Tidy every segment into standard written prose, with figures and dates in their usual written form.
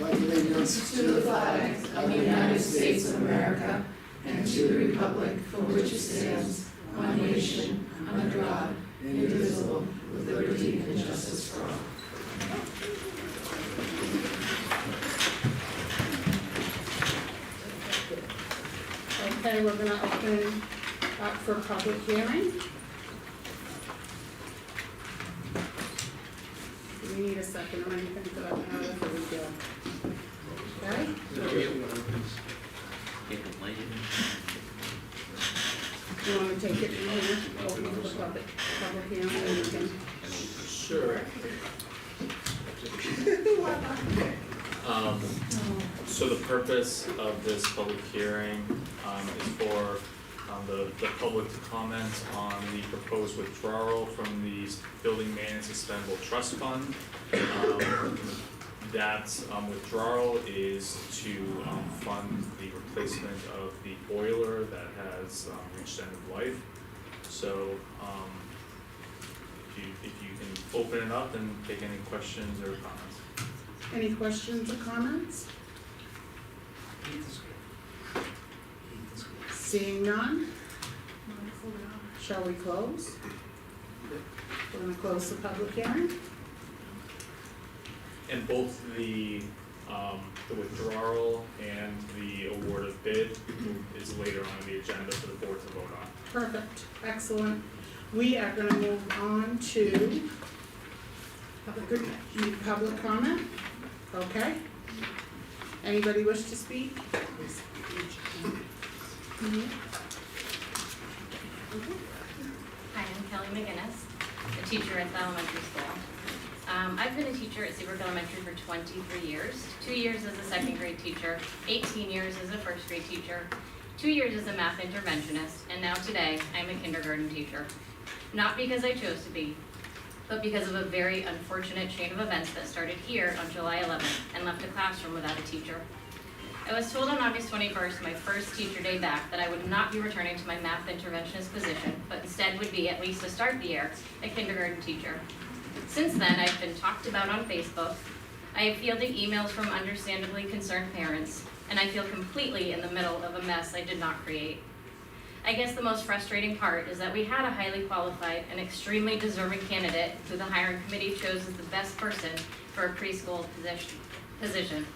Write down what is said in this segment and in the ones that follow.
allegiance to the flag of the United States of America and to the republic for which it stands, one nation, under God, indivisible, with liberty and justice for all. Okay, we're gonna open up for public hearing. Do we need a second or anything for that matter, or we do? Okay? Do you want to take it from here, open for the public hearing, and you can... Sure. So the purpose of this public hearing is for the public to comment on the proposed withdrawal from the Building Maintenance Expendable Trust Fund. That withdrawal is to fund the replacement of the boiler that has reached end of life. So if you can open it up and take any questions or comments. Any questions or comments? Seeing none? Shall we close? We're gonna close the public hearing. And both the withdrawal and the award of bid is later on the agenda for the board to vote on. Perfect, excellent. We are gonna move on to public comment. Okay. Anybody wish to speak? Hi, I'm Kelly McGinnis, a teacher at the elementary school. I've been a teacher at Seabrook Elementary for 23 years, 2 years as a second grade teacher, 18 years as a first grade teacher, 2 years as a math interventionist, and now today I'm a kindergarten teacher. Not because I chose to be, but because of a very unfortunate chain of events that started here on July 11th and left a classroom without a teacher. I was told on August 21st, my first teacher day back, that I would not be returning to my math interventionist position, but instead would be, at least to start the year, a kindergarten teacher. Since then, I've been talked about on Facebook. I have fielded emails from understandably concerned parents, and I feel completely in the middle of a mess I did not create. I guess the most frustrating part is that we had a highly qualified and extremely deserving candidate who the hiring committee chose as the best person for a preschool position.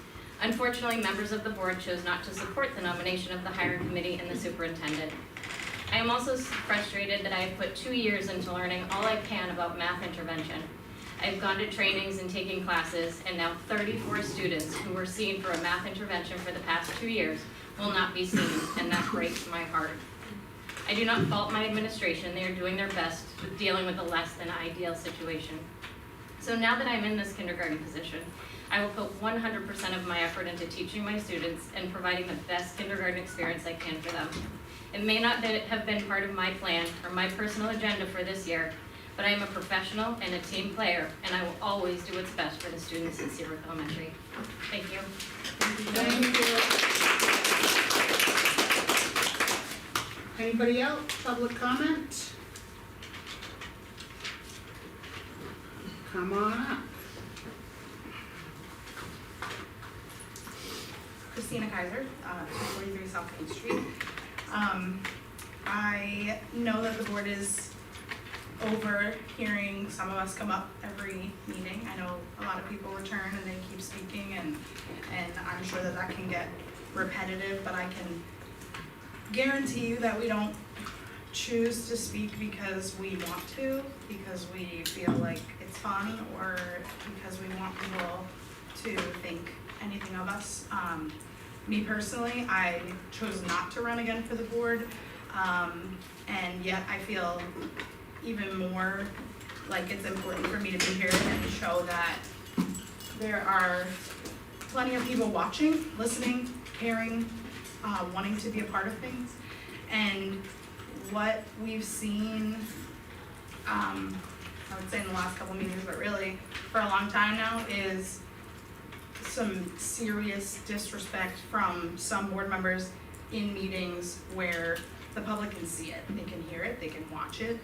Unfortunately, members of the board chose not to support the nomination of the hiring committee and the superintendent. I am also frustrated that I have put 2 years into learning all I can about math intervention. I've gone to trainings and taken classes, and now 34 students who were seen for a math intervention for the past 2 years will not be seen, and that breaks my heart. I do not fault my administration. They are doing their best with dealing with a less than ideal situation. So now that I'm in this kindergarten position, I will put 100% of my effort into teaching my students and providing the best kindergarten experience I can for them. It may not have been part of my plan or my personal agenda for this year, but I am a professional and a team player, and I will always do what's best for the students at Seabrook Elementary. Thank you. Thank you. Anybody else? Public comment? Come on up. Christina Kaiser, 243 South Main Street. I know that the board is overhearing some of us come up every meeting. I know a lot of people return and they keep speaking, and I'm sure that can get repetitive, but I can guarantee you that we don't choose to speak because we want to, because we feel like it's fun, or because we want people to think anything of us. Me personally, I chose not to run again for the board, and yet I feel even more like it's important for me to be here and show that there are plenty of people watching, listening, caring, wanting to be a part of things. And what we've seen, I would say in the last couple meetings, but really for a long time now, is some serious disrespect from some board members in meetings where the public can see it, they can hear it, they can watch it.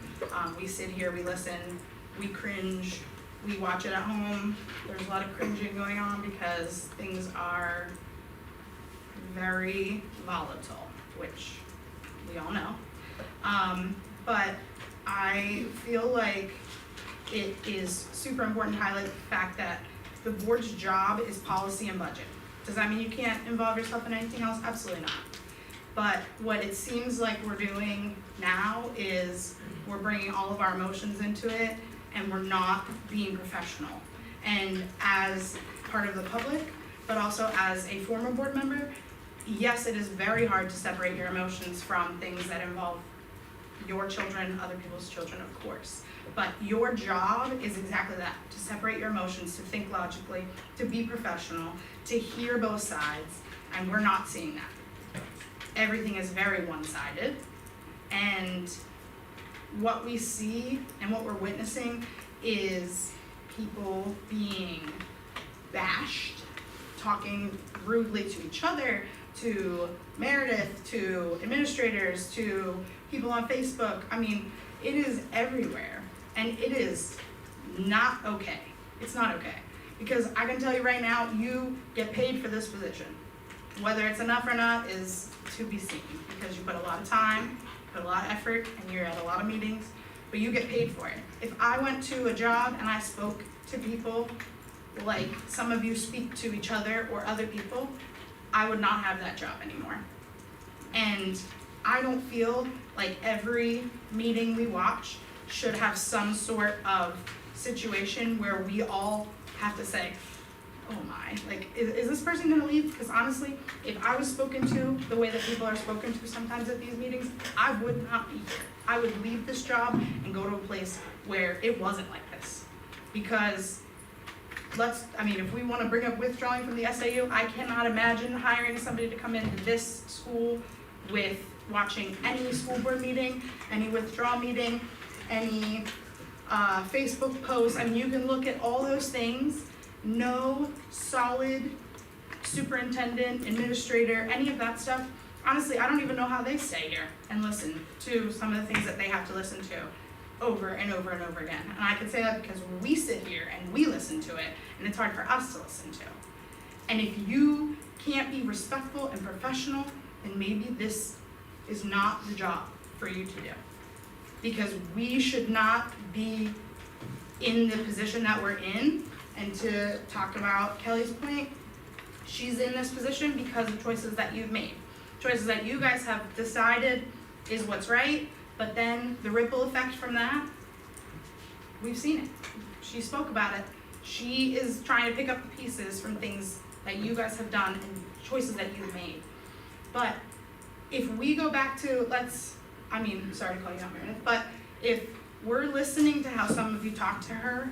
We sit here, we listen, we cringe, we watch it at home, there's a lot of cringing going on because things are very volatile, which we all know. But I feel like it is super important to highlight the fact that the board's job is policy and budget. Does that mean you can't involve yourself in anything else? Absolutely not. But what it seems like we're doing now is we're bringing all of our emotions into it and we're not being professional. And as part of the public, but also as a former board member, yes, it is very hard to separate your emotions from things that involve your children, other people's children, of course. But your job is exactly that, to separate your emotions, to think logically, to be professional, to hear both sides, and we're not seeing that. Everything is very one-sided, and what we see and what we're witnessing is people being bashed, talking rudely to each other, to Meredith, to administrators, to people on Facebook. I mean, it is everywhere, and it is not okay. It's not okay, because I can tell you right now, you get paid for this position. Whether it's enough or not is to be seen, because you put a lot of time, put a lot of effort, and you're at a lot of meetings, but you get paid for it. If I went to a job and I spoke to people like some of you speak to each other or other people, I would not have that job anymore. And I don't feel like every meeting we watch should have some sort of situation where we all have to say, oh my, like, is this person gonna leave? Because honestly, if I was spoken to the way that people are spoken to sometimes at these meetings, I would not be here. I would leave this job and go to a place where it wasn't like this. Because if we wanna bring up withdrawing from the SAU, I cannot imagine hiring somebody to come into this school with watching any school board meeting, any withdrawal meeting, any Facebook posts. I mean, you can look at all those things. No solid superintendent, administrator, any of that stuff. Honestly, I don't even know how they stay here and listen to some of the things that they have to listen to over and over and over again. And I can say that because we sit here and we listen to it, and it's hard for us to listen to. And if you can't be respectful and professional, then maybe this is not the job for you to do. Because we should not be in the position that we're in. And to talk about Kelly's point, she's in this position because of choices that you've made. Choices that you guys have decided is what's right, but then the ripple effect from that, we've seen it. She spoke about it. She is trying to pick up the pieces from things that you guys have done and choices that you've made. But if we go back to, sorry to call you out, Meredith, but if we're listening to how some of you talk to her,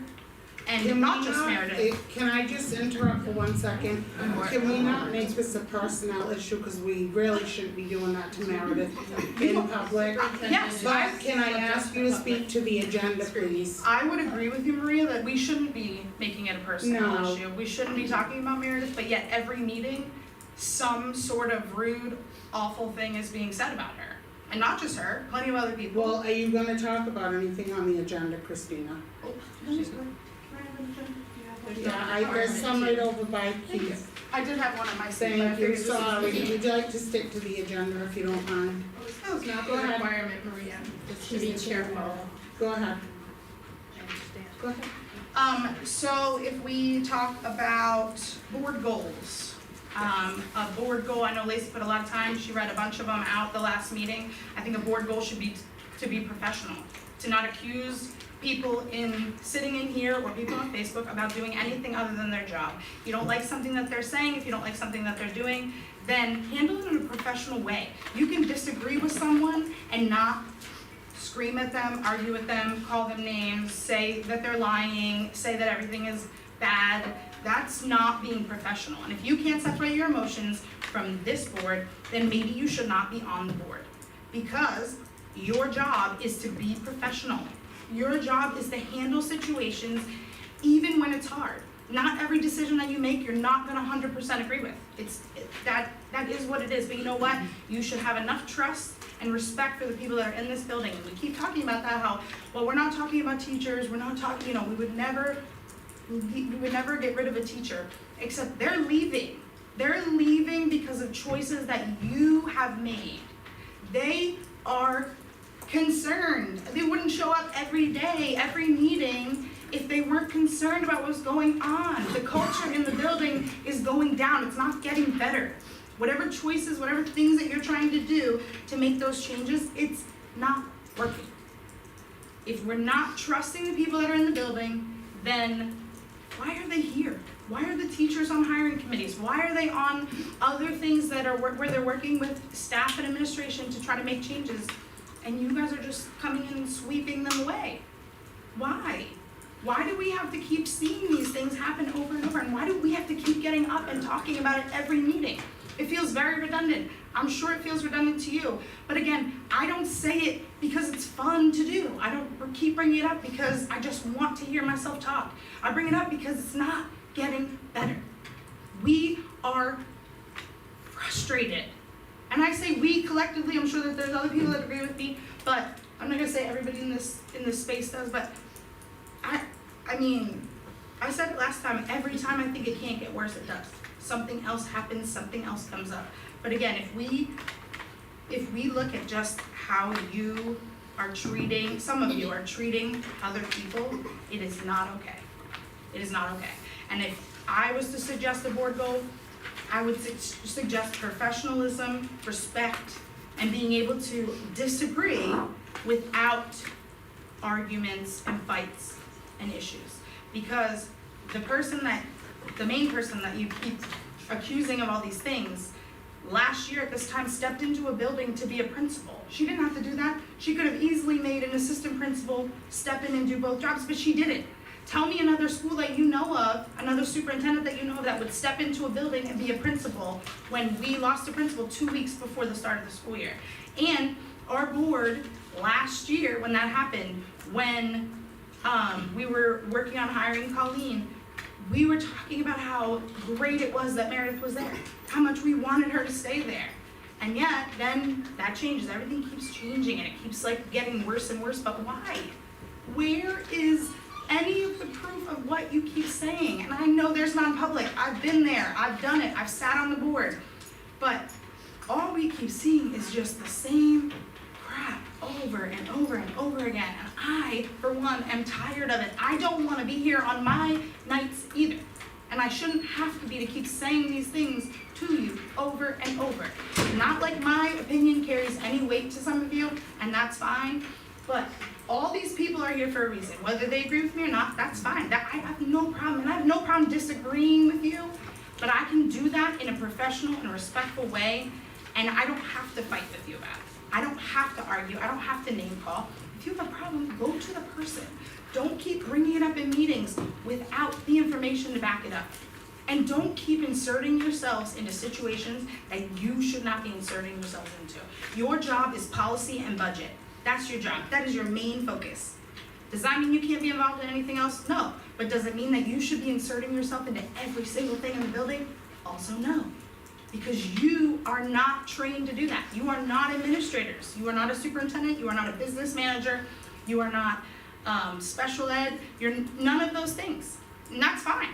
and not just Meredith. Can I just interrupt for 1 second? Can we not make this a personnel issue, because we really shouldn't be doing that to Meredith in public? Yes. But can I ask you to speak to the agenda, please? I would agree with you, Maria, that we shouldn't be making it a personnel No. issue. We shouldn't be talking about Meredith, but yet every meeting, some sort of rude, awful thing is being said about her. And not just her, plenty of other people. Well, are you gonna talk about anything on the agenda, Christina? She's There's some right over by Keith. I did have one on my seat. Thank you, sorry. Would you like to stick to the agenda if you don't mind? It's not the requirement, Maria, just to be cheerful. Go ahead. Go ahead. So if we talk about board goals, a board goal, I know Lacey put a lot of time, she read a bunch of them out the last meeting. I think a board goal should be to be professional, to not accuse people sitting in here or people on Facebook about doing anything other than their job. If you don't like something that they're saying, if you don't like something that they're doing, then handle it in a professional way. You can disagree with someone and not scream at them, argue with them, call them names, say that they're lying, say that everything is bad. That's not being professional. And if you can't separate your emotions from this board, then maybe you should not be on the board. Because your job is to be professional. Your job is to handle situations even when it's hard. Not every decision that you make, you're not gonna 100% agree with. That is what it is, but you know what? You should have enough trust and respect for the people that are in this building. And we keep talking about that, how, well, we're not talking about teachers, we're not talking, we would never we would never get rid of a teacher, except they're leaving. They're leaving because of choices that you have made. They are concerned. They wouldn't show up every day, every meeting, if they weren't concerned about what's going on. The culture in the building is going down. It's not getting better. Whatever choices, whatever things that you're trying to do to make those changes, it's not working. If we're not trusting the people that are in the building, then why are they here? Why are the teachers on hiring committees? Why are they on other things that are where they're working with staff and administration to try to make changes, and you guys are just coming in and sweeping them away? Why? Why do we have to keep seeing these things happen over and over? And why do we have to keep getting up and talking about it every meeting? It feels very redundant. I'm sure it feels redundant to you. But again, I don't say it because it's fun to do. I don't keep bringing it up because I just want to hear myself talk. I bring it up because it's not getting better. We are frustrated. And I say we collectively, I'm sure that there's other people that agree with me, but I'm not gonna say everybody in this space does, but I mean, I said it last time, every time I think it can't get worse, it does. Something else happens, something else comes up. But again, if we look at just how you are treating, some of you are treating other people, it is not okay. It is not okay. And if I was to suggest a board goal, I would suggest professionalism, respect, and being able to disagree without arguments and fights and issues. Because the main person that you keep accusing of all these things, last year at this time stepped into a building to be a principal. She didn't have to do that. She could have easily made an assistant principal step in and do both jobs, but she didn't. Tell me another school that you know of, another superintendent that you know of that would step into a building and be a principal when we lost a principal 2 weeks before the start of the school year. And our board last year, when that happened, when we were working on hiring Colleen, we were talking about how great it was that Meredith was there, how much we wanted her to stay there. And yet, then that changes. Everything keeps changing and it keeps like getting worse and worse, but why? Where is any of the proof of what you keep saying? And I know there's non-public. I've been there. I've done it. I've sat on the board. But all we keep seeing is just the same crap over and over and over again. And I, for one, am tired of it. I don't want to be here on my nights either. And I shouldn't have to be to keep saying these things to you over and over. Not like my opinion carries any weight to some of you, and that's fine. But all these people are here for a reason. Whether they agree with me or not, that's fine. I have no problem, and I have no problem disagreeing with you, but I can do that in a professional and respectful way, and I don't have to fight with you about it. I don't have to argue. I don't have to name call. If you have a problem, go to the person. Don't keep bringing it up in meetings without the information to back it up. And don't keep inserting yourselves into situations that you should not be inserting yourselves into. Your job is policy and budget. That's your job. That is your main focus. Does that mean you can't be involved in anything else? No. But does it mean that you should be inserting yourself into every single thing in the building? Also no. Because you are not trained to do that. You are not administrators. You are not a superintendent. You are not a business manager. You are not special ed. You're none of those things. And that's fine.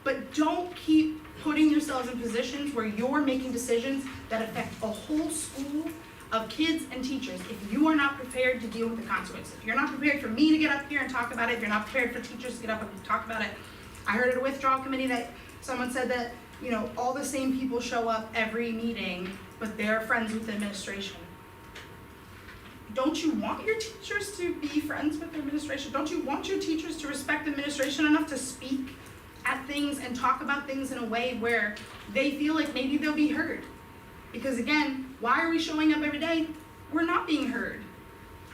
But don't keep putting yourselves in positions where you're making decisions that affect a whole school of kids and teachers if you are not prepared to deal with the consequences. If you're not prepared for me to get up here and talk about it, if you're not prepared for teachers to get up and talk about it. I heard at a withdrawal committee that someone said that, you know, all the same people show up every meeting, but they're friends with the administration. Don't you want your teachers to be friends with the administration? Don't you want your teachers to respect the administration enough to speak at things and talk about things in a way where they feel like maybe they'll be heard? Because again, why are we showing up every day? We're not being heard.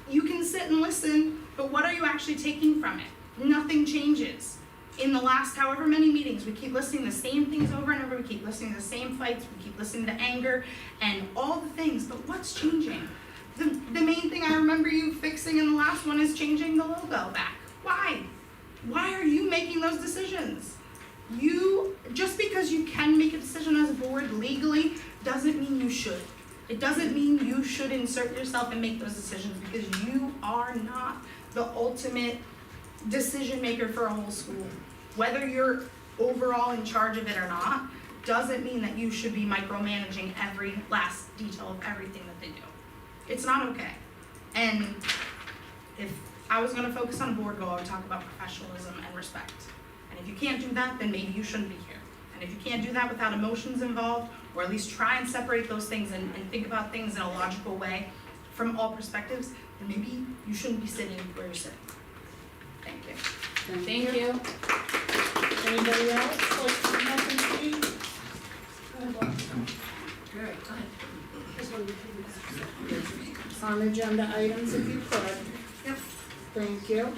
You can sit and listen, but what are you actually taking from it? Nothing changes. In the last however many meetings, we keep listening to the same things over and over, we keep listening to the same fights, we keep listening to anger and all the things, but what's changing? The main thing I remember you fixing in the last one is changing the logo back. Why? Why are you making those decisions? Just because you can make a decision as a board legally doesn't mean you should. It doesn't mean you should insert yourself and make those decisions because you are not the ultimate decision maker for a whole school. Whether you're overall in charge of it or not, doesn't mean that you should be micromanaging every last detail of everything that they do. It's not okay. And if I was gonna focus on board goal, I would talk about professionalism and respect. And if you can't do that, then maybe you shouldn't be here. And if you can't do that without emotions involved, or at least try and separate those things and think about things in a logical way from all perspectives, then maybe you shouldn't be sitting where you're sitting. Thank you. Thank you. Anybody else like to come up and speak? On agenda items, if you could. Yep. Thank you.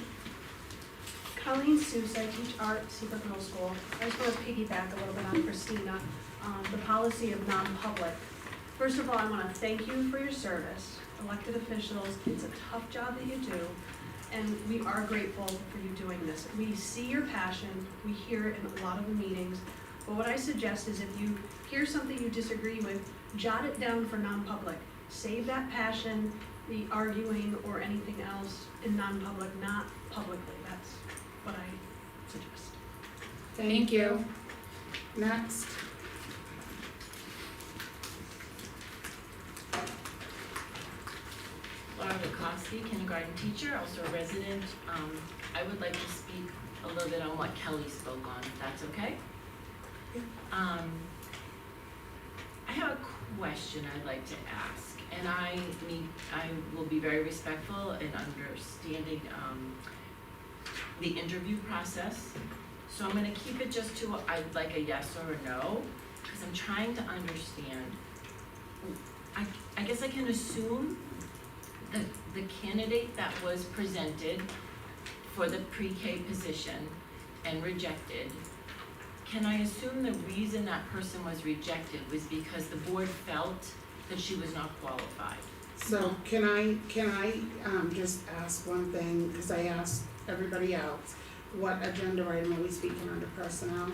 Colleen Seuss, I teach art at Seabrook Middle School. I just want to piggyback a little bit on Christina, the policy of non-public. First of all, I want to thank you for your service. Elected officials, it's a tough job that you do, and we are grateful for you doing this. We see your passion, we hear it in a lot of the meetings, but what I suggest is if you hear something you disagree with, jot it down for non-public. Save that passion, the arguing or anything else in non-public, not publicly. That's what I suggest. Thank you. Next. Laura Bukowski, kindergarten teacher, also a resident. I would like to speak a little bit on what Kelly spoke on, if that's okay? I have a question I'd like to ask, and I will be very respectful in understanding the interview process. So I'm gonna keep it just to, I'd like a yes or a no, because I'm trying to understand. I guess I can assume that the candidate that was presented for the pre-K position and rejected, can I assume the reason that person was rejected was because the board felt that she was not qualified? So can I just ask one thing, because I asked everybody else, what agenda item are we speaking under personnel?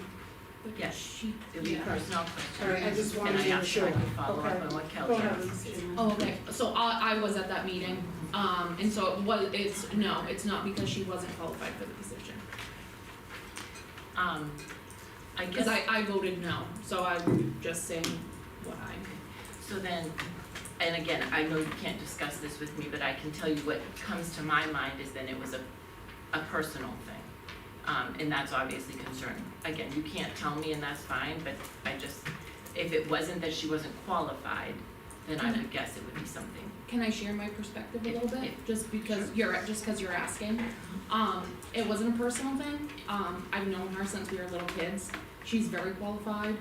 Yes, it would be a Yeah. personnel question. All right, I just wanted And I to have sure. tried to follow Okay. up on what Go Kelly ahead, asked. Lisa. Oh, okay, so I was at that meeting, and so it's not because she wasn't qualified for the position. I guess. Cause I voted no, so I'm just saying what I. So then, and again, I know you can't discuss this with me, but I can tell you what comes to my mind is then it was a personal thing. And that's obviously concerning. Again, you can't tell me and that's fine, but if it wasn't that she wasn't qualified, then I would guess it would be something. Can I share my perspective a little bit? Yeah. Just because you're asking. It wasn't a personal thing. I've known her since we were little kids. She's very qualified.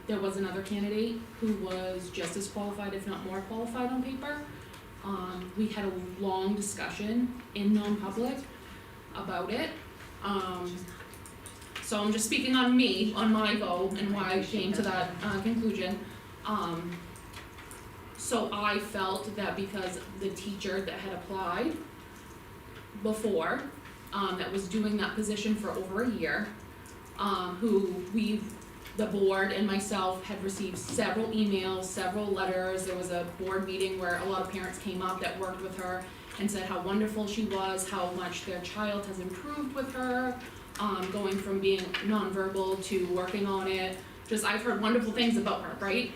There was another candidate who was just as qualified, if not more qualified on paper. We had a long discussion in non-public about it. So I'm just speaking on me, on my vote, and why I came to that conclusion. So I felt that because the teacher that had applied before, that was doing that position for over a year, the board and myself had received several emails, several letters. There was a board meeting where a lot of parents came up that worked with her and said how wonderful she was, how much their child has improved with her, going from being nonverbal to working on it. I've heard wonderful things about her, right?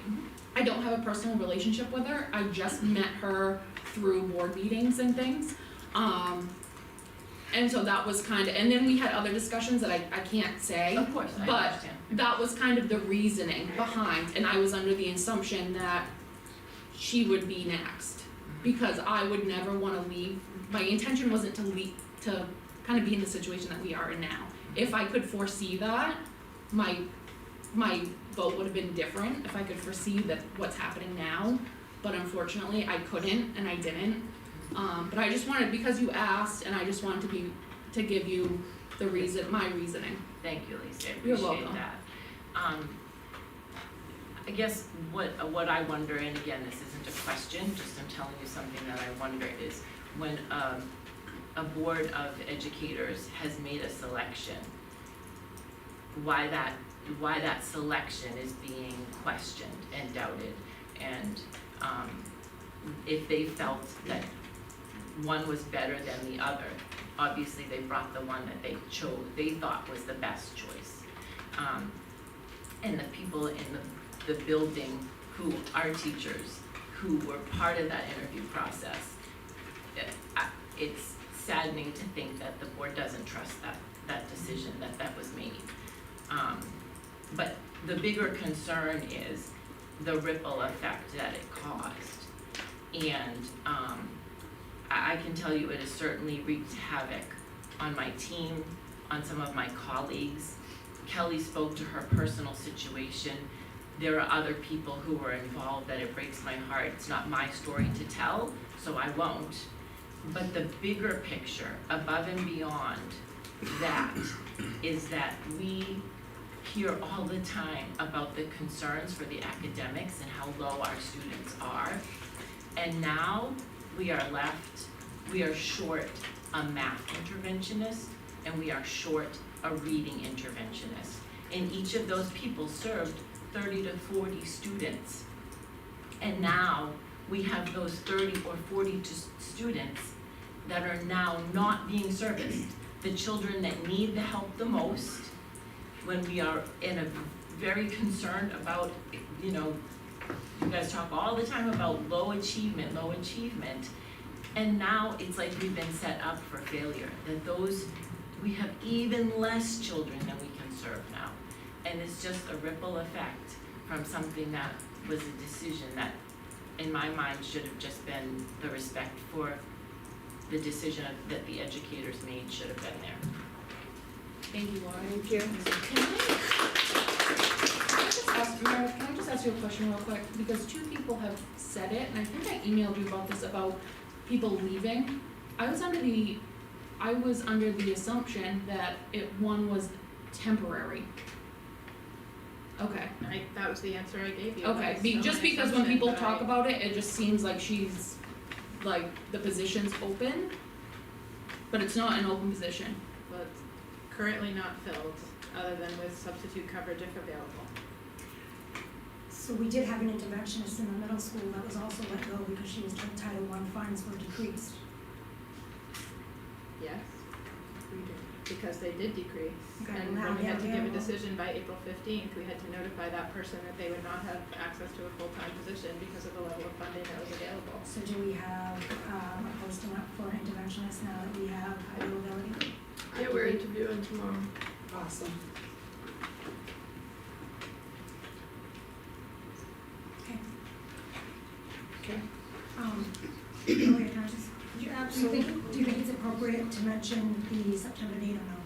I don't have a personal relationship with her. I just met her through board meetings and things. And so that was and then we had other discussions that I can't say. Of course, I But understand. that was kind of the reasoning behind, and I was under the assumption that she would be next. Because I would never wanna leave, my intention wasn't to kind of be in the situation that we are in now. If I could foresee that, my vote would have been different, if I could foresee that what's happening now, but unfortunately I couldn't and I didn't. But I just wanted, because you asked, and I just wanted to give you my reasoning. Thank you, Lisa, I You're appreciate welcome. that. I guess what I wonder, and again, this isn't a question, just I'm telling you something that I wonder, is when a board of educators has made a selection, why that selection is being questioned and doubted, and if they felt that one was better than the other, obviously they brought the one that they thought was the best choice. And the people in the building who are teachers, who were part of that interview process, it's saddening to think that the board doesn't trust that decision that was made. But the bigger concern is the ripple effect that it caused. And I can tell you it has certainly wreaked havoc on my team, on some of my colleagues. Kelly spoke to her personal situation. There are other people who were involved that it breaks my heart. It's not my story to tell, so I won't. But the bigger picture, above and beyond that, is that we hear all the time about the concerns for the academics and how low our students are. And now we are short a math interventionist, and we are short a reading interventionist. And each of those people served 30 to 40 students. And now we have those 30 or 40 students that are now not being serviced. The children that need the help the most, when we are very concerned about, you guys talk all the time about low achievement, and now it's like we've been set up for failure, that we have even less children than we can serve now. And it's just a ripple effect from something that was a decision that, in my mind, should have just been the respect for the decision that the educators made should have been there. Thank you, Laura. Thank you. Can I just ask you a question real quick? Because two people have said it, and I think I emailed you about this, about people leaving. I was under the assumption that one was temporary. Okay. That was the answer I gave you. Okay, just because when people talk about it, it just seems like she's, like, the position's open, but it's not an open position. Well, it's currently not filled, other than with substitute coverage if available. So we did have an interventionist in the middle school that was also let go because she was told Title I funds were decreased. Yes, we do, because they did decrease. Okay, And now when we had to give a available. decision by April 15th, we had to notify that person that they would not have access to a full-time position because of the level of funding that was available. So do we have a posting up for an interventionist now that we have availability? Yeah, we're interviewing tomorrow. Awesome. Okay. Julia, can I just, do you think it's appropriate to mention the September date or no?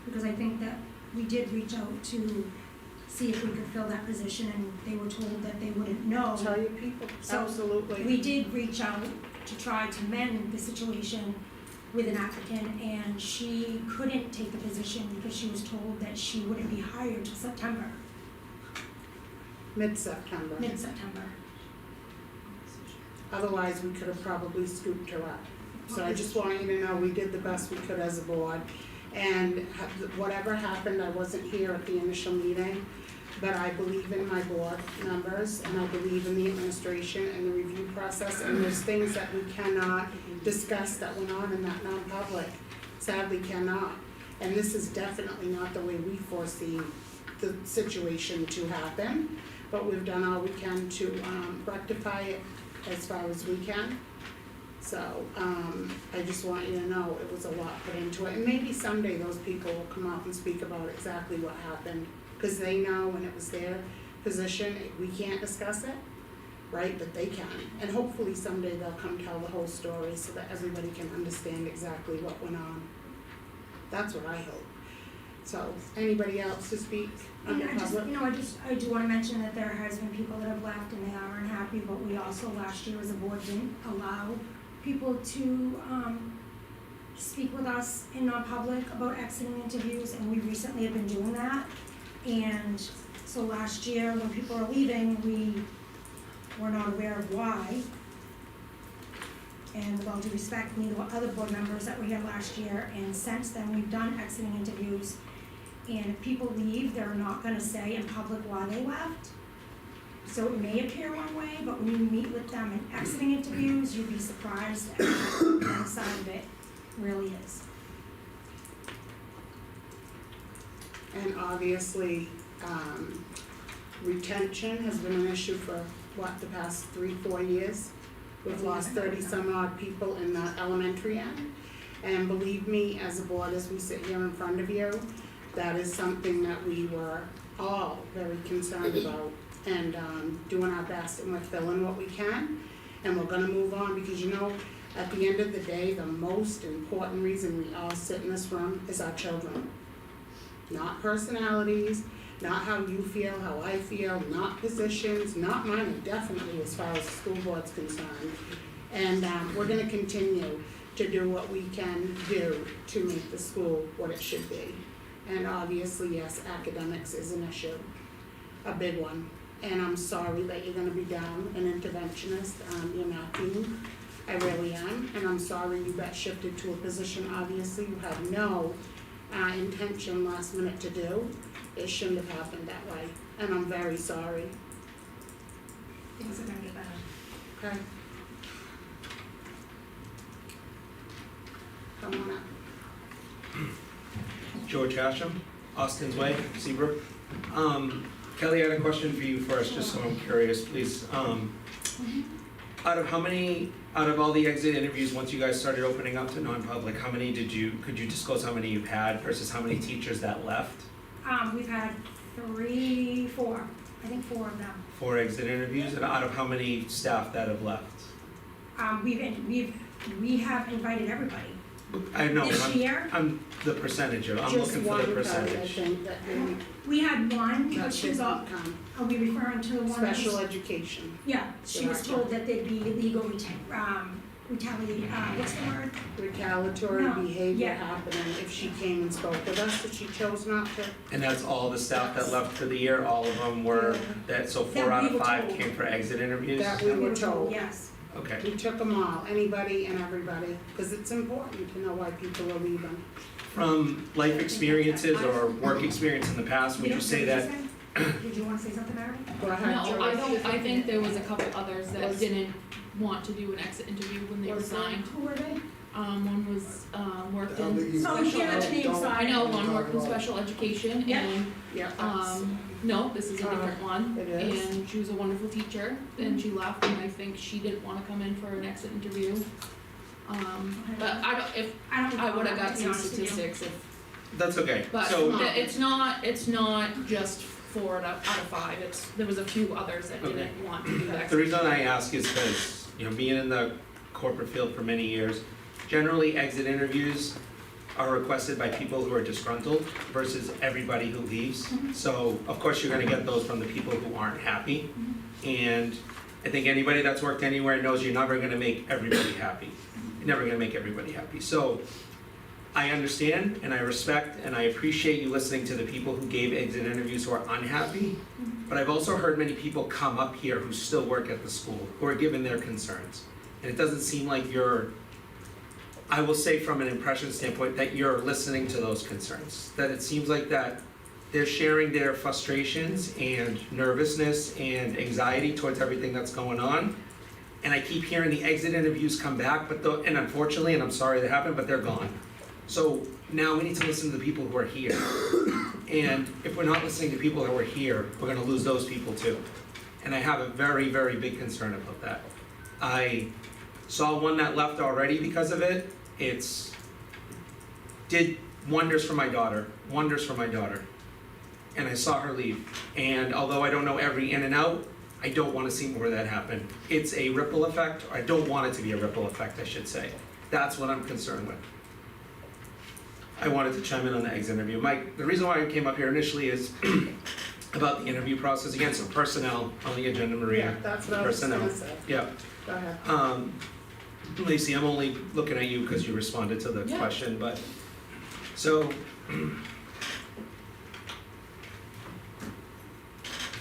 Because I think that we did reach out to see if we could fill that position, and they were told that they wouldn't know. Tell your people, So, absolutely. We did reach out to try to mend the situation with an applicant, and she couldn't take the position because she was told that she wouldn't be hired till September, Mid-September. mid-September. Otherwise, we could have probably scooped her up. So I just want you to know, we did the best we could as a board. And whatever happened, I wasn't here at the initial meeting, but I believe in my board members, and I believe in the administration and the review process, and there's things that we cannot discuss that went on in that non-public, sadly cannot. And this is definitely not the way we foresee the situation to happen, but we've done all we can to rectify it as far as we can. So, I just want you to know it was a lot put into it, and maybe someday those people will come out and speak about exactly what happened, cause they know when it was their position, we can't discuss it, right, but they can, and hopefully someday they'll come tell the whole story so that everybody can understand exactly what went on. That's what I hope. So, anybody else to speak on the And public? I do wanna mention that there has been people that have left and they are unhappy, but we also last year as a board didn't allow people to, speak with us in non-public about exiting interviews, and we recently have been doing that. And so last year, when people were leaving, we were not aware of why. And with all due respect, neither were other board members that were here last year, and since then, we've done exiting interviews. And if people leave, they're not gonna say in public why they left. So it may appear one way, but when you meet with them in exiting interviews, you'd be surprised at one side of it. really is. And obviously, retention has been an issue for, the past 3-4 years? We've lost 30-some odd people in the elementary end. And believe me, as a board, as we sit here in front of you, that is something that we were all very concerned about and doing our best, and we're filling what we can. And we're gonna move on, because at the end of the day, the most important reason we all sit in this room is our children. Not personalities, not how you feel, how I feel, not positions, not mine, definitely as far as the school board's concerned. And we're gonna continue to do what we can do to make the school what it should be. And obviously, yes, academics is an issue, a big one. And I'm sorry that you're gonna be down an interventionist, your math team. I really am, and I'm sorry you got shifted to a position obviously you had no intention last minute to do. It shouldn't have happened that way, and I'm very sorry, Things are gonna get better. okay? Come on up. George Hashem, Austin's Way, Seabrook. Kelly, I had a question for you first, just so I'm curious, please. Out of all the exit interviews, once you guys started opening up to non-public, could you disclose how many you've had versus how many teachers that left? We've had 3, 4, I think 4 of them. 4 exit interviews, and out of how many staff that have left? We have invited everybody. I know, This but year, I'm the percentage, I'm Just looking for one, the Kelly, I percentage. think that we had one, but that she was all, didn't come. are we referring to the one that Special was? education, Yeah, she was Director. told that there'd be legal retaliate, what's the word? retaliatory No, behavior yeah. happening if she came and spoke with us, but she chose not to. And that's all the staff that left for the year, all of them were, so 4 out That of we were 5 told. came for exit interviews? That we were told. Yes. Okay. We took them all, anybody and everybody, because it's important to know why people are leaving. From life experiences or work experience in the past, would you say that, Did you wanna say something, Mary? Go ahead, No, Joyce. I think there was a couple others that Was- didn't want to do an exit interview when they Was there- resigned. Who were they? One was, worked I don't think in you- Oh, you special, can't name, I sorry. know one worked in special education Yeah. and, Yeah, that's, no, this is a different one. it is. And she was a wonderful teacher, and she left, and I think she didn't wanna come in for an exit interview. But I don't I would've know, got to be some honest with you. statistics if, that's okay, but so, it's not just 4 out of 5, there was a few others that Okay. didn't want to do that. the reason I ask is because, being in the corporate field for many years, generally exit interviews are requested by people who are disgruntled versus everybody who leaves. So, of course, you're gonna get those from the people who aren't happy. And I think anybody that's worked anywhere knows you're never gonna make everybody happy. You're never gonna make everybody happy. So, I understand and I respect and I appreciate you listening to the people who gave exit interviews who are unhappy. But I've also heard many people come up here who still work at the school, who are given their concerns. And it doesn't seem like I will say from an impression standpoint, that you're listening to those concerns. That it seems like that they're sharing their frustrations and nervousness and anxiety towards everything that's going on. And I keep hearing the exit interviews come back, and unfortunately, and I'm sorry that happened, but they're gone. So now we need to listen to the people who are here. And if we're not listening to people who are here, we're gonna lose those people too. And I have a very, very big concern about that. I saw one that left already because of it. Did wonders for my daughter. And I saw her leave. And although I don't know every in and out, I don't wanna see more of that happen. It's a ripple effect, or I don't want it to be a ripple effect, I should say. That's what I'm concerned with. I wanted to chime in on the exit interview. The reason why I came up here initially is about the interview process. Again, some personnel on the agenda, yeah, Maria. that's what I was Personnel. gonna say. Yeah. Go ahead. Lacey, I'm only looking at you because you responded to the Yeah. question, but, so,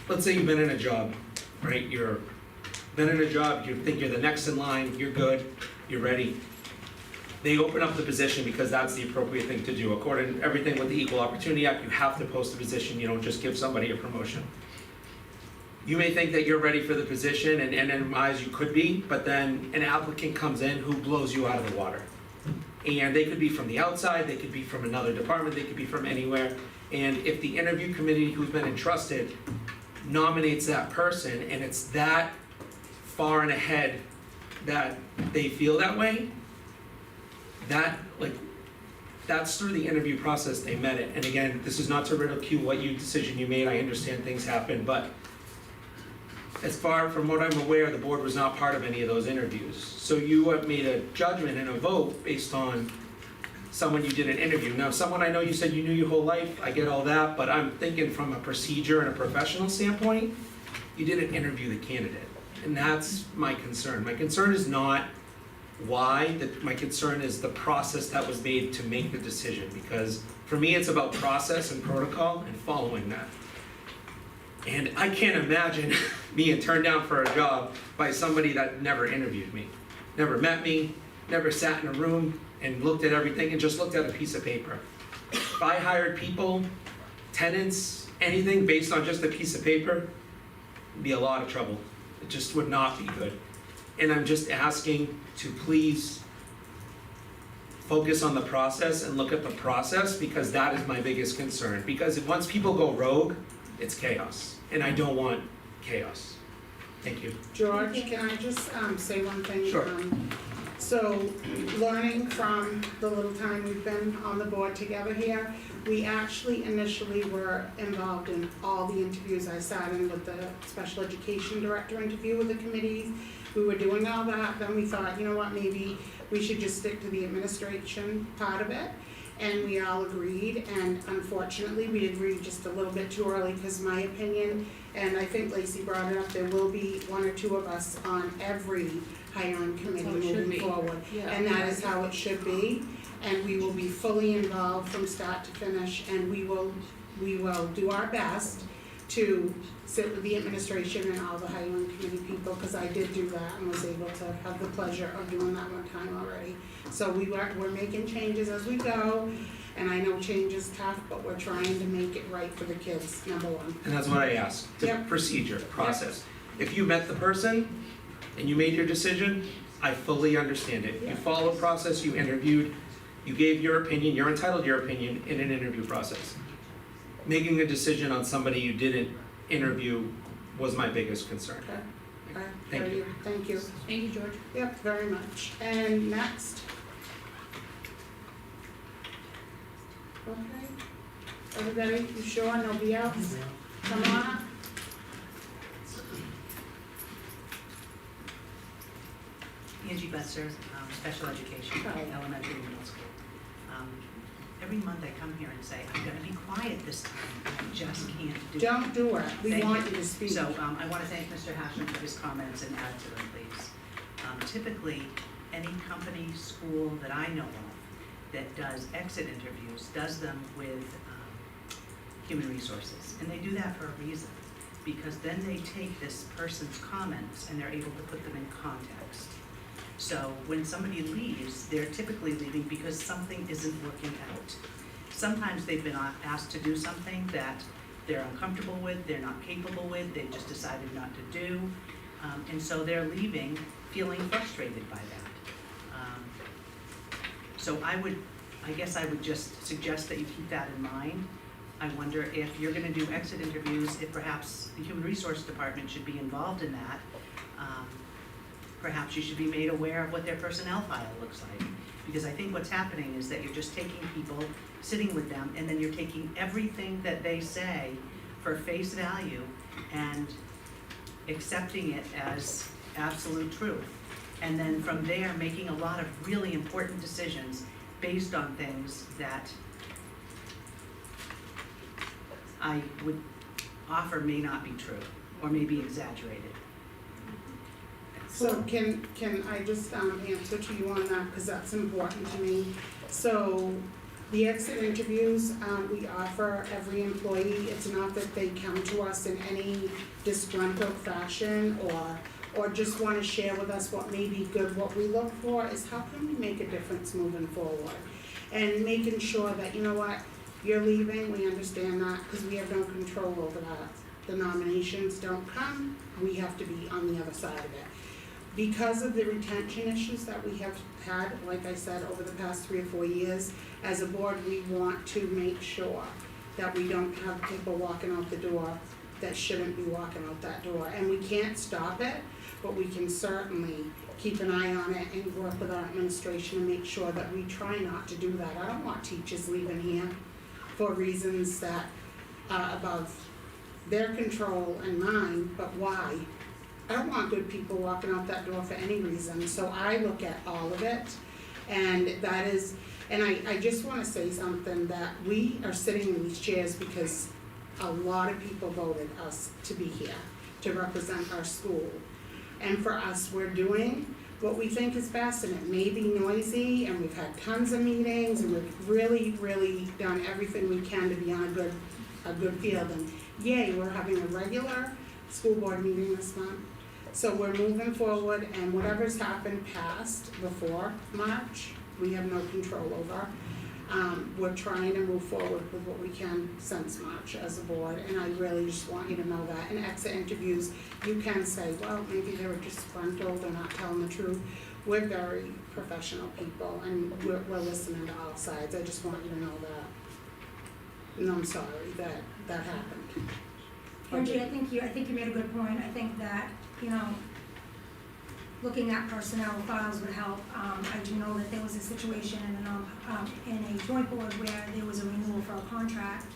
let's say you've been in a job, right? You think you're the next in line, you're good, you're ready. They open up the position because that's the appropriate thing to do. According to everything with the Equal Opportunity Act, you have to post a position, you don't just give somebody a promotion. You may think that you're ready for the position, and in my eyes you could be, but then an applicant comes in who blows you out of the water. And they could be from the outside, they could be from another department, they could be from anywhere. And if the interview committee who's been entrusted nominates that person and it's that far and ahead that they feel that way, that's through the interview process they met it. And again, this is not to ridicule what decision you made, I understand things happen, but as far from what I'm aware, the board was not part of any of those interviews. So you have made a judgment and a vote based on someone you did an interview. Now, someone I know you said you knew your whole life, I get all that, but I'm thinking from a procedure and a professional standpoint, you didn't interview the candidate. And that's my concern. My concern is not why, my concern is the process that was made to make the decision. Because for me, it's about process and protocol and following that. And I can't imagine being turned down for a job by somebody that never interviewed me, never met me, never sat in a room and looked at everything and just looked at a piece of paper. If I hired people, tenants, anything based on just a piece of paper, it'd be a lot of trouble. It just would not be good. And I'm just asking to please focus on the process and look at the process, because that is my biggest concern. Because once people go rogue, it's chaos, and I don't want chaos. Thank you. George, can I just say one thing? Sure. So, learning from the little time we've been on the board together here, we actually initially were involved in all the interviews. I sat in with the special education director interview with the committees. We were doing all that, then we thought, you know what, maybe we should just stick to the administration part of it. And we all agreed, and unfortunately, we agreed just a little bit too early, because my opinion, and I think Lacey brought it up, there will be one or two of us on every hiring committee Oh, it should moving be. forward. Yeah. And that is how it should be, and we will be fully involved from start to finish, and we will do our best to sit with the administration and all the hiring committee people, because I did do that and was able to have the pleasure of doing that one time already. So we're making changes as we go, and I know change is tough, but we're trying to make it right for the kids, number one. And that's what I asked, the Yep. procedure, process. If you met the person and you made your decision, I fully understand it. You followed process, you interviewed, you gave your opinion, you're entitled to your opinion in an interview process. Making a decision on somebody you didn't interview was my biggest concern. Okay, Thank very you. good. Thank you. Thank you, George. Yep, very much. And next. Okay. Everybody, you sure? Nobody else? Come on up. Angie Betzer, special education, Hi. elementary and middle school. Every month I come here and say, I'm gonna be quiet this time, and I just can't do it. Don't do it. We Thank want you to speak. So, I wanna thank Mr. Hashem for his comments and add to them, please. Typically, any company, school that I know of that does exit interviews, does them with, human resources. And they do that for a reason, because then they take this person's comments and they're able to put them in context. So when somebody leaves, they're typically leaving because something isn't working out. Sometimes they've been asked to do something that they're uncomfortable with, they're not capable with, they've just decided not to do. And so they're leaving feeling frustrated by that. So I guess I would just suggest that you keep that in mind. I wonder if you're gonna do exit interviews, if perhaps the Human Resource Department should be involved in that. Perhaps you should be made aware of what their personnel file looks like. Because I think what's happening is that you're just taking people, sitting with them, and then you're taking everything that they say for face value and accepting it as absolute truth. And then from there, making a lot of really important decisions based on things that I would offer may not be true, or may be exaggerated. So can I just answer to you on that, because that's important to me. So the exit interviews, we offer every employee. It's not that they come to us in any disgruntled fashion or just want to share with us what may be good. What we look for is how can we make a difference moving forward? And making sure that, you know what, you're leaving, we understand that, because we have no control over that. The nominations don't come, we have to be on the other side of it. because of the retention issues that we have had, like I said, over the past 3 or 4 years, as a board, we want to make sure that we don't have people walking out the door that shouldn't be walking out that door. And we can't stop it, but we can certainly keep an eye on it and work with our administration and make sure that we try not to do that. I don't want teachers leaving here for reasons that are above their control and mine, but why? I don't want good people walking out that door for any reason, so I look at all of it, and that is, and I just wanna say something, that we are sitting in these chairs because a lot of people voted us to be here, to represent our school. And for us, we're doing what we think is best, and it may be noisy, and we've had tons of meetings, and we've really, really done everything we can to be on a good field, and yay, we're having a regular school board meeting this month. So we're moving forward, and whatever's happened past before March, we have no control over. We're trying to move forward with what we can since March as a board, and I really just want you to know that. In exit interviews, you can say, well, maybe they were disgruntled, they're not telling the truth. We're very professional people, and we're listening to all sides. I just want you to know that. And I'm sorry that happened. Angie, I think you made a good point. I think that, looking at personnel files would help. I do know that there was a situation in a joint board where there was a renewal for a contract.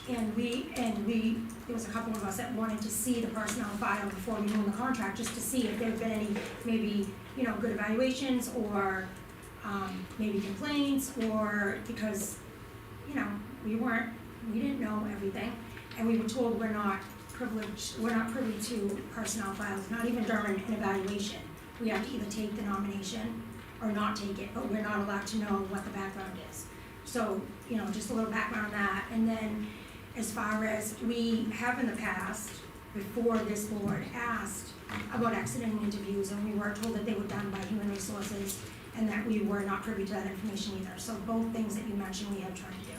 And there was a couple of us that wanted to see the personnel file before renewing the contract, just to see if there had been any, maybe, good evaluations or, maybe complaints, or because, we didn't know everything. And we were told we're not privy to personnel files, not even during an evaluation. We have to either take the nomination or not take it, but we're not allowed to know what the background is. So, just a little background on that. And then as far as we have in the past, before this board, asked about exiting interviews, and we were told that they were done by human resources and that we were not privy to that information either. So both things that you mentioned, we have tried to do.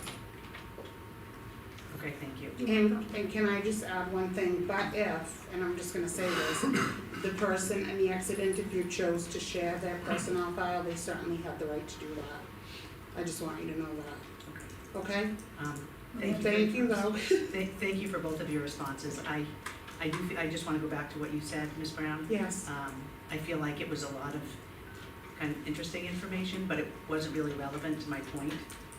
Okay, thank you. And can I just add one thing, but if, and I'm just gonna say this, the person in the exit interview chose to share their personnel file, they certainly have the right to do that. I just want you to know that, okay? Thank you though. Thank you for both of your responses. I just wanna go back to what you said, Ms. Brown. Yes. I feel like it was a lot of kind of interesting information, but it wasn't really relevant to my point.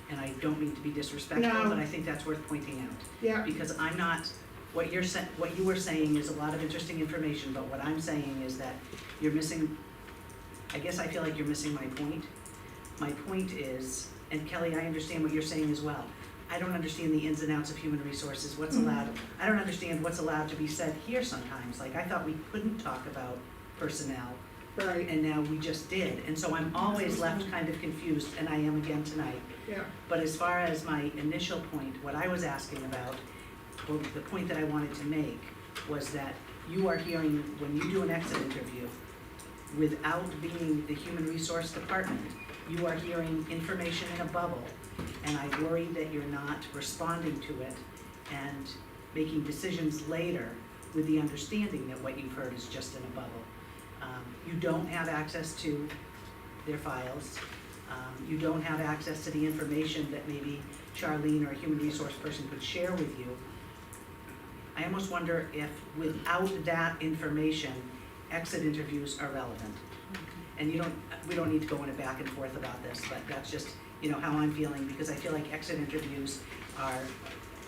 And I don't mean to be disrespectful, No. but I think that's worth pointing out. Yeah, Because I'm not, what you were saying is a lot of interesting information, but what I'm saying is that you're missing, I guess I feel like you're missing my point. My point is, and Kelly, I understand what you're saying as well. I don't understand the ins and outs of human resources, what's allowed, I don't understand what's allowed to be said here sometimes. Like, I thought we couldn't talk about personnel, right, and now we just did. And so I'm always left kind of confused, and I am again tonight. yeah, But as far as my initial point, what I was asking about, or the point that I wanted to make, was that you are hearing, when you do an exit interview, without being the human resource department, you are hearing information in a bubble, and I worry that you're not responding to it and making decisions later with the understanding that what you've heard is just in a bubble. You don't have access to their files. You don't have access to the information that maybe Charlene or a human resource person could share with you. I almost wonder if without that information, exit interviews are relevant. And we don't need to go in a back and forth about this, but that's just, how I'm feeling, because I feel like exit interviews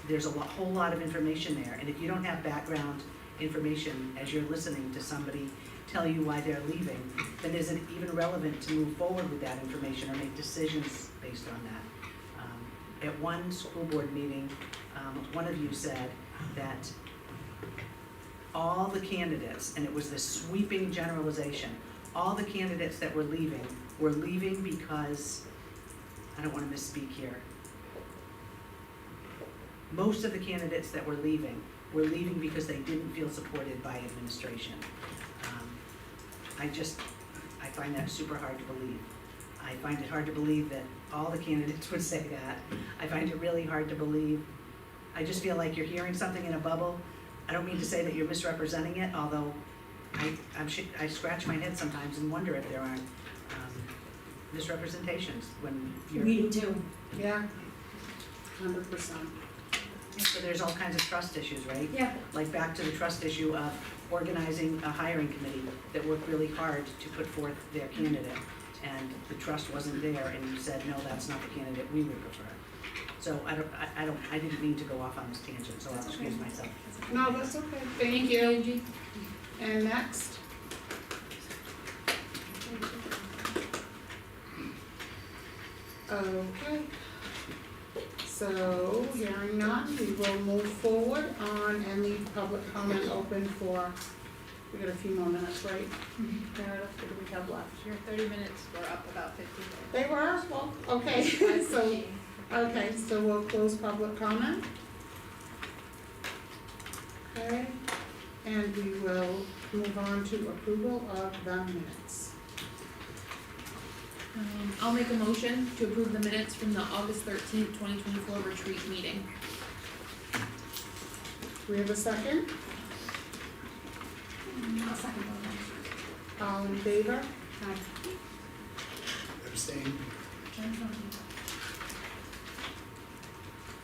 there's a whole lot of information there. And if you don't have background information as you're listening to somebody tell you why they're leaving, then is it even relevant to move forward with that information or make decisions based on that? At one school board meeting, one of you said that all the candidates, and it was this sweeping generalization, all the candidates that were leaving because, I don't want to misspeak here, most of the candidates that were leaving because they didn't feel supported by administration. I find that super hard to believe. I find it hard to believe that all the candidates would say that. I find it really hard to believe. I just feel like you're hearing something in a bubble. I don't mean to say that you're misrepresenting it, although I scratch my head sometimes and wonder if there aren't misrepresentations when you're. We do too. Yeah, 100%. So there's all kinds of trust issues, right? Yeah. Like back to the trust issue of organizing a hiring committee that worked really hard to put forth their candidate. And the trust wasn't there and you said, no, that's not the candidate we would prefer. So I didn't mean to go off on this tangent, so I'll excuse myself. No, that's okay, thank you. Angie. And next? Okay. So, hearing none, we will move forward on and leave public comment open for, we got a few more minutes, right? Meredith, what do we have left? Your 30 minutes were up about 15 minutes. They were, well, okay, so, okay, so we'll close public comment. Okay, and we will move on to approval of the minutes. I'll make a motion to approve the minutes from the August 13th, 2024 retreat meeting. We have a second? I'll second that. All in favor? Abstain.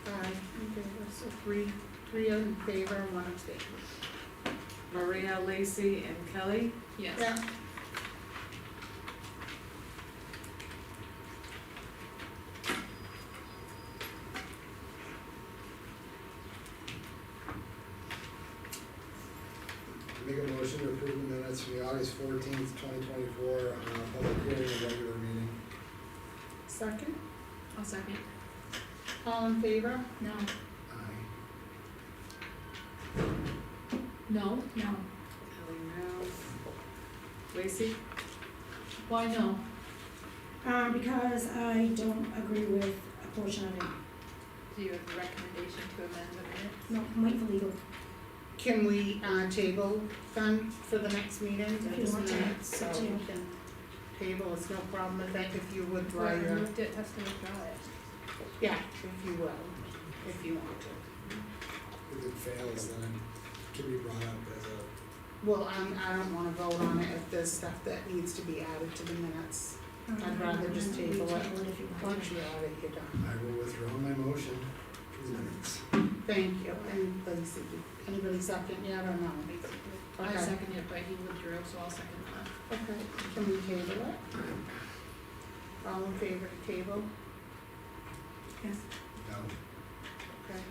Aye, in favor, so three in favor, one abstain. Maria, Lacey, and Kelly. Yes. Yeah. Make a motion to approve the minutes from the August 14th, 2024, public hearing and regular meeting. Second? I'll second. All in favor? No, Aye. No? no. Kelly, no. Lacey? Why no? Because I don't agree with a portion of it. Do you have a recommendation to amend the minutes? No, I'm waiting for legal. Can we, table them for the next meeting? If you Just want to, minutes, so up to we you. can table, it's no problem, I think if you withdraw Whoever your, moved it has to withdraw it. yeah, if you will, if you want to. If it fails, then it can be brought up as a, Well, I don't wanna vote on it if there's stuff that needs to be added to the minutes. I'd rather just table it. if you want Once to. you add it, you're done. I will withdraw my motion for the minutes. Thank you, and Lacey, anybody second yet or no? I Okay. second it, but he withdrew, so I'll second that. Okay, can we table it? All in favor to table? Yes. No. Okay,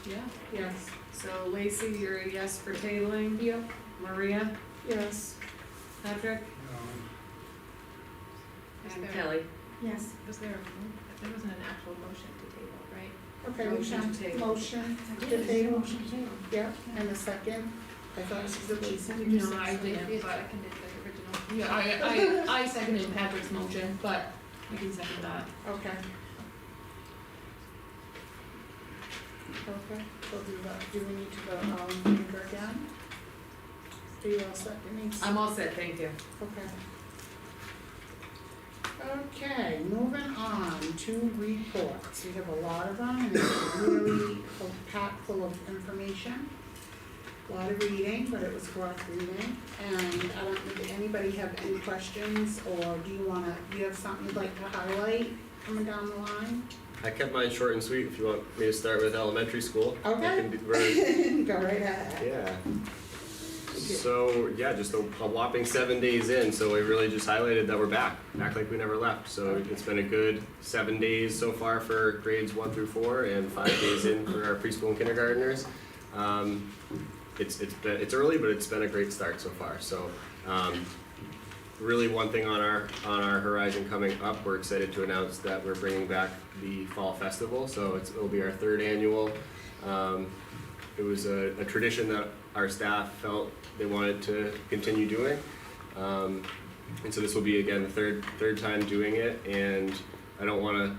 Yeah? yes. So Lacey, you're a yes for tabling? Yep. Maria, Yes. Patrick, No. Is and there- Kelly. Yes. Was there there wasn't an actual motion to table, right? Okay, we Motion to can, table. motion I to did, it's a table, motion to table. yep, and a second. I thought this was a Lacey. No, I If didn't, you but, seconded the original. yeah, I seconded Patrick's motion, but I can second that. Okay. Okay, we'll do that. Do we need to vote all in favor again? Are you all set, Denise? I'm all set, thank you. Okay. Okay, moving on to reports. We have a lot of them, and it's really packed full of information. A lot of reading, but it was worth reading. And I don't know, did anybody have any questions, or do you have something you'd like to highlight coming down the line? I kept mine short and sweet if you want me to start with elementary school. Okay. I can do- Go right ahead. Yeah. So, yeah, just a whopping 7 days in, so we really just highlighted that we're back like we never left. So it's been a good 7 days so far for grades 1 through 4 and 5 days in for our preschool and kindergartners. It's early, but it's been a great start so far. So, really one thing on our horizon coming up, we're excited to announce that we're bringing back the fall festival. So it'll be our 3rd annual. It was a tradition that our staff felt they wanted to continue doing. And so this will be again the third time doing it, and I don't wanna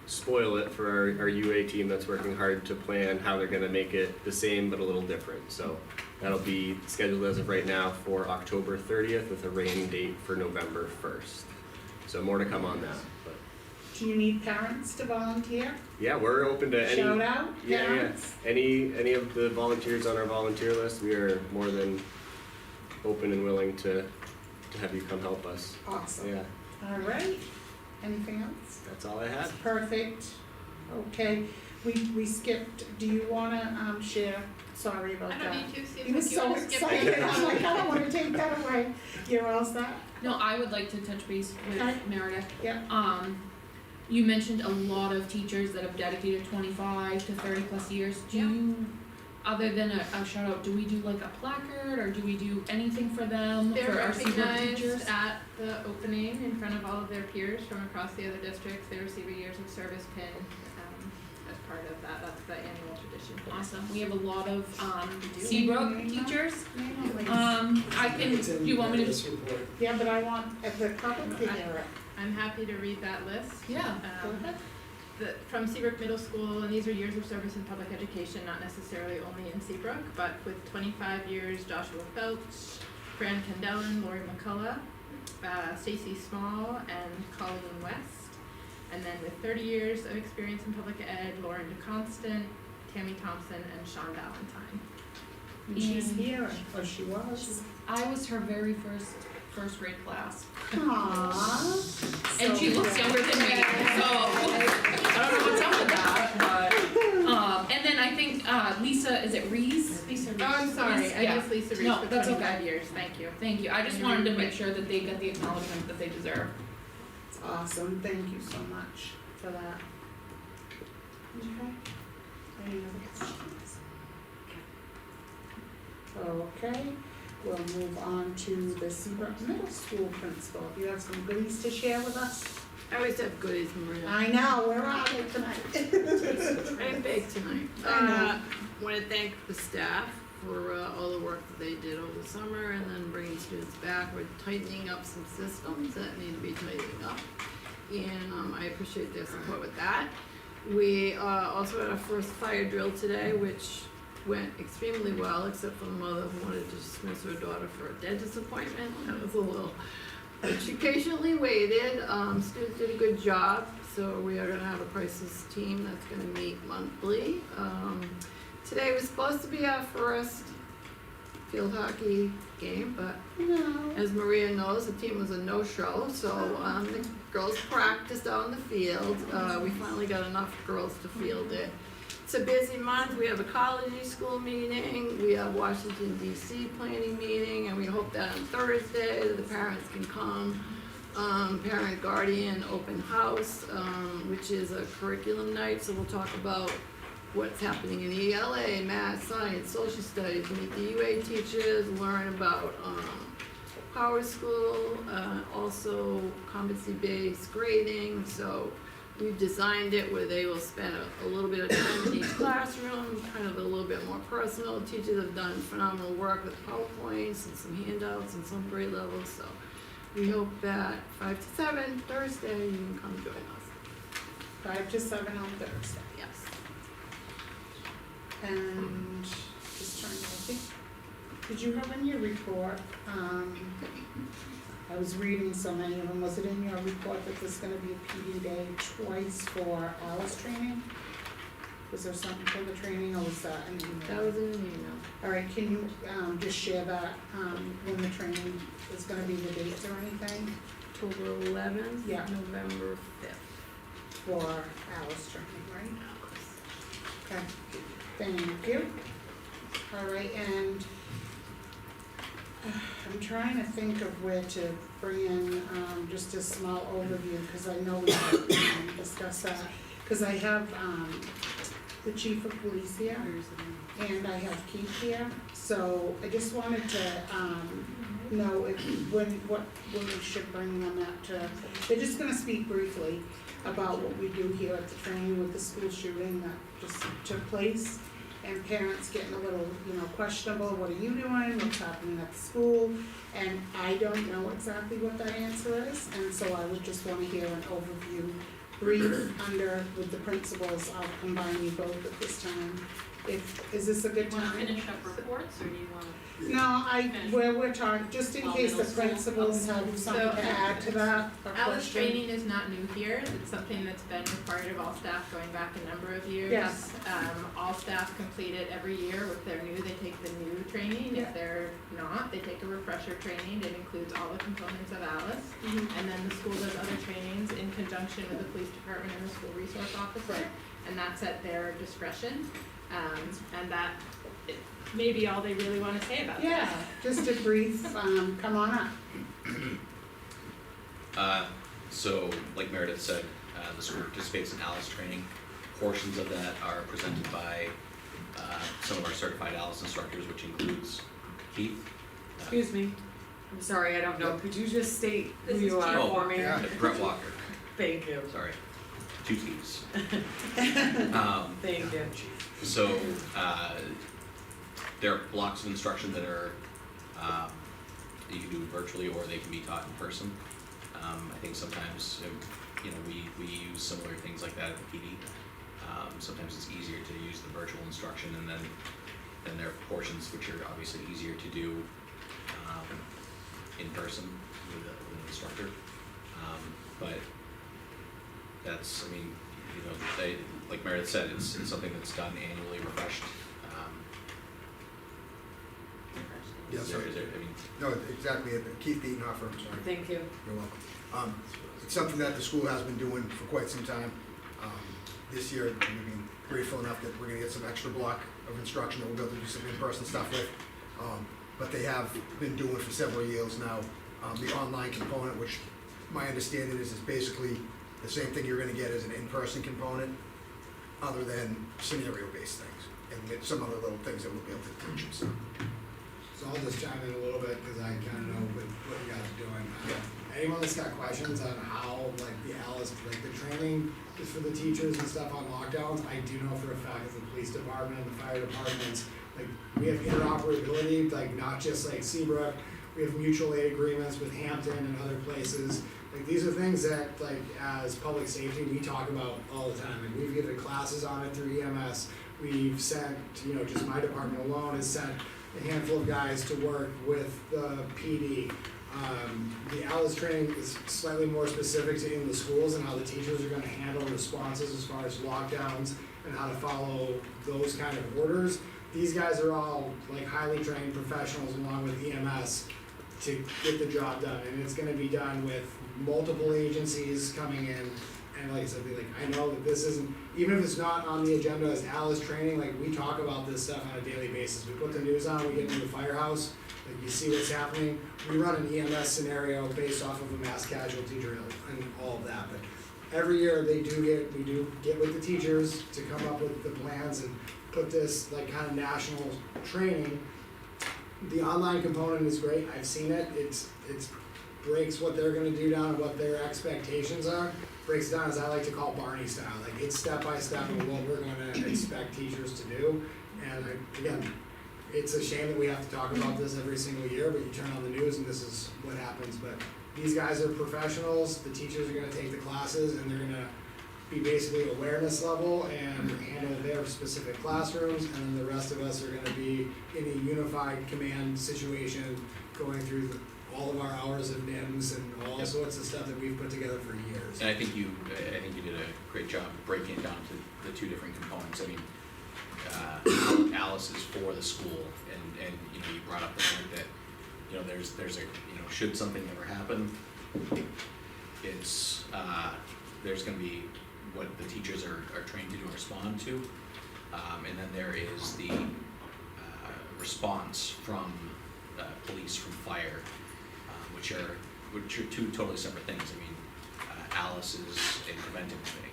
spoil it for our UA team that's working hard to plan how they're gonna make it the same but a little different. So that'll be scheduled as of right now for October 30th with a rain date for November 1st. So more to come on that, but Do you need parents to volunteer? yeah, we're open to any. Shout out, Yeah, parents? Any of the volunteers on our volunteer list, we are more than open and willing to have you come help us. Awesome. Yeah, Alright, anything else? that's all I had. Perfect. Okay, we skipped, do you wanna, share? Sorry about I that. don't need to, see if He was you so wanna skip excited, it. I'm like, I don't wanna take that away. You're all set? No, I would like to touch base Okay. with Meredith. Yep. You mentioned a lot of teachers that have dedicated 25 to 30 plus years. Do you, other than a shout out, do we do like a placard or do we do anything for them, They're for our Seabrook teachers? recognized at the opening in front of all of their peers from across the other districts. They receive a years of service pin, as part of that. That's the annual tradition. Awesome, we have a lot of do. Seabrook teachers. I can, do you want me to just, Yeah, but I want the public to hear it. I'm happy to read that list. yeah, go Um, ahead. From Seabrook Middle School, and these are years of service in public education, not necessarily only in Seabrook, but with 25 years, Joshua Felch, Fran Candellan, Lori McCullough, Stacy Small, and Colleen West. And then with 30 years of experience in public ed, Lauren DeConstant, Tammy Thompson, and Sean Valentine. And she's And- here, or she was. I was her very first grade class. Aww. And she looks younger than me, so I don't know what's up with that, but, and then I think, Lisa, is it Reese? Lisa Reese? Oh, I'm sorry, Reese? I Yeah. guess Lisa Reese No, for that's 25 okay. years, thank you. Thank you, I just wanted to make sure that they get the acknowledgement that they deserve. It's awesome, thank you so much for that. Okay. Any other questions? Okay, we'll move on to the Seabrook Middle School principal. You have some goodies to share with us? I always have goodies, Maria. I know, where are they tonight? I'm big tonight. I know. Want to thank the staff for all the work that they did over the summer and then bringing students back. We're tightening up some systems that need to be tightening up. And I appreciate their support with that. We also had our first fire drill today, which went extremely well, except for the mother who wanted to dismiss her daughter for a dentist appointment. That was a little, but she patiently waited. Students did a good job, so we are gonna have a crisis team that's gonna meet monthly. Today was supposed to be our first field hockey game, but No. as Maria knows, the team was a no-show, so the girls practiced out in the field. We finally got enough girls to field it. It's a busy month. We have a college school meeting, we have Washington DC planning meeting, and we hope that on Thursday the parents can come. Parent guardian open house, which is a curriculum night, so we'll talk about what's happening in ELA, math, science, social studies, meet the UA teachers, learn about Power School, also competency-based grading. So we've designed it where they will spend a little bit of time in each classroom, kind of a little bit more personal. Teachers have done phenomenal work with PowerPoints and some handouts and some grade levels. So we hope that 5 to 7 Thursday you can come join us. 5 to 7 on Thursday. Yes. And just trying to think, did you have in your report, I was reading so many of them, was it in your report that there's gonna be a PD day twice for Alice training? Was there something for the training, or was that an email? That was in an email. Alright, can you, just share that, when the training is gonna be, the dates or anything October 11th, Yeah. November 5th. for Alice training, right? Okay, thank you. Alright, and I'm trying to think of where to bring in, just a small overview, cause I know we have discussed that. Cause I have, the chief of police here, and I have Keith here, so I just wanted to, know if, when we should bring them up to, they're just gonna speak briefly about what we do here at the training with the school shooting that just took place. And parents getting a little, questionable, what are you doing, what's happening at the school? And I don't know exactly what that answer is, and so I would just wanna hear an overview, brief, with the principals. I'll combine you both at this time, is this a good Do you time? wanna finish up reports, or do you wanna? No, we're talking, just in Well, case the middle school. principals have something to add to that, or Alice question. training is not new here, it's something that's been required of all staff going back a number of years. Yes. All staff complete it every year. If they're new, they take the new training. Yeah. If they're not, they take a refresher training. It includes all the components of Alice. Mhm. And then the school does other trainings in conjunction with the police department and the school resource officer. Right. And that's at their discretion. And that may be all they really wanna say about that. Yeah, just a brief, come on up. So, like Meredith said, the school participates in ALICE training. Portions of that are presented by some of our certified ALICE instructors, which includes Keith. Excuse me, I'm sorry, I don't know, could you just state who you are Oh, for me? Brett Walker, Thank you, sorry, 2 T's. thank you. So, there are blocks of instruction that are, you can do virtually or they can be taught in person. I think sometimes, we use similar things like that at the PD. Sometimes it's easier to use the virtual instruction, and then there are portions which are obviously easier to do in person with an instructor. But that's, like Meredith said, it's something that's done annually, refreshed. Yeah, sorry. Is there, No, exactly, Keith Beatonhofer, I'm sorry. Thank you. You're welcome. It's something that the school has been doing for quite some time. This year, we've been grateful enough that we're gonna get some extra block of instruction that we'll be able to do some in-person stuff with. But they have been doing for several years now, the online component, which my understanding is basically the same thing you're gonna get as an in-person component, other than scenario-based things, and some other little things that we'll be able to teach them, so. So I'll just chime in a little bit, because I kinda know what you guys are doing. Anyone that's got questions on how, like, the Alice, like, the training is for the teachers and stuff on lockdowns, I do know for a fact that the police department and the fire departments, like, we have interoperability, like, not just like Seabrook, we have mutual aid agreements with Hampton and other places. Like, these are things that, like, as public safety, we talk about all the time. Like, we've given classes on it through EMS. We've sent, just my department alone has sent a handful of guys to work with the PD. The ALICE training is slightly more specific to in the schools and how the teachers are gonna handle responses as far as lockdowns and how to follow those kind of orders. These guys are all like highly trained professionals along with EMS to get the job done, and it's gonna be done with multiple agencies coming in. And like I said, I know that this isn't, even if it's not on the agenda as ALICE training, like, we talk about this stuff on a daily basis. We put the news on, we get into the firehouse, like, you see what's happening. We run an EMS scenario based off of a mass casualty drill and all of that, but every year we do get with the teachers to come up with the plans and put this, like, kind of national training. The online component is great, I've seen it, it's breaks what they're gonna do down and what their expectations are. Breaks down as I like to call Barney style, like, it's step by step of what we're gonna expect teachers to do. And again, it's a shame that we have to talk about this every single year, but you turn on the news and this is what happens. But these guys are professionals, the teachers are gonna take the classes and they're gonna be basically awareness level and handle their specific classrooms, and then the rest of us are gonna be in a unified command situation, going through all of our hours of NIMS and all sorts of stuff that we've put together for years. And I think you did a great job breaking it down to the 2 different components. ALICE is for the school, and you brought up the point that, there's a, should something ever happen, it's, there's gonna be what the teachers are trained to do and respond to. And then there is the, response from, police, from fire, which are 2 totally separate things. ALICE is a preventive thing.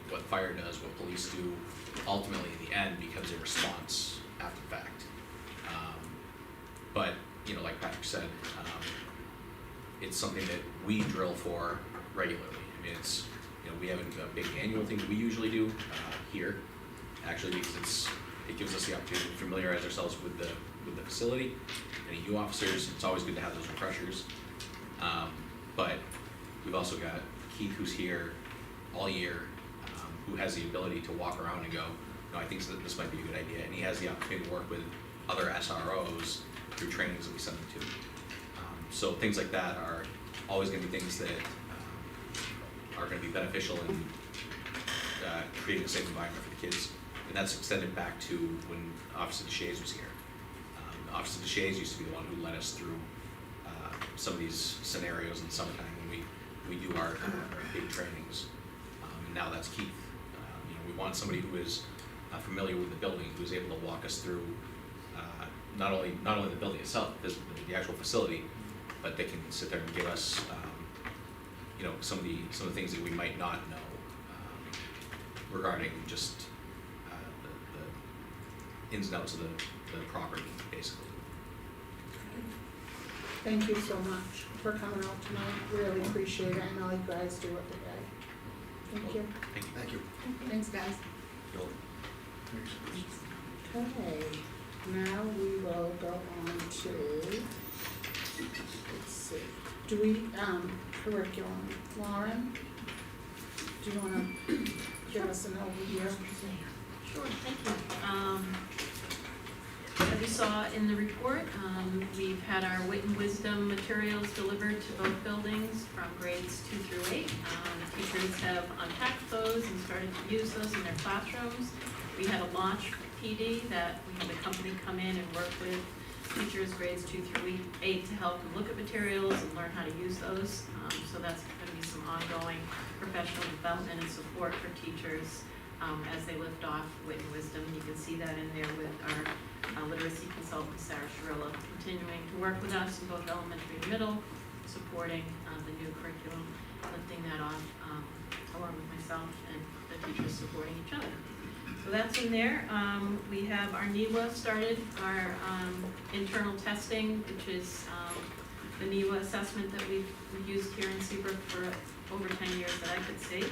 What fire does, what police do, ultimately in the end becomes a response after the fact. But, like Patrick said, it's something that we drill for regularly. It's, we have a big annual thing that we usually do here, actually, because it gives us the opportunity to familiarize ourselves with the facility. Any new officers, it's always good to have those refreshers. But we've also got Keith, who's here all year, who has the ability to walk around and go, know, I think that this might be a good idea, and he has the opportunity to work with other SROs through trainings that we send them to. So things like that are always gonna be things that are gonna be beneficial in creating a safe environment for the kids. And that's extended back to when Officer DeShays was here. Officer DeShays used to be the one who led us through some of these scenarios in the summertime when we do our big trainings. And now that's Keith. You know, we want somebody who is familiar with the building, who is able to walk us through not only the building itself, the actual facility, but they can sit there and give us you know, some of the things that we might not know regarding just the ins and outs of the property, basically. Thank you so much for coming out tonight, really appreciate it, I know you guys do every day. Thank you. Thank you. Thanks, guys. Okay, now we will go on to, let's see, do we, curriculum, Lauren? Do you wanna give us an overview? Sure, thank you. As you saw in the report, we've had our Wit and Wisdom materials delivered to both buildings from grades 2 through 8. Teachers have unpacked those and started to use those in their classrooms. We had a launch PD that we had a company come in and work with teachers grades 2 through 8 to help them look at materials and learn how to use those. So that's going to be some ongoing professional development and support for teachers as they lift off Wit and Wisdom. You can see that in there with our literacy consultant, Sarah Shirilla, continuing to work with us in both elementary and middle, supporting the new curriculum, lifting that off along with myself and the teachers supporting each other. So that's in there. We have our NEWA started, our internal testing, which is the NEWA assessment that we've used here in Seabrook for over 10 years that I could see.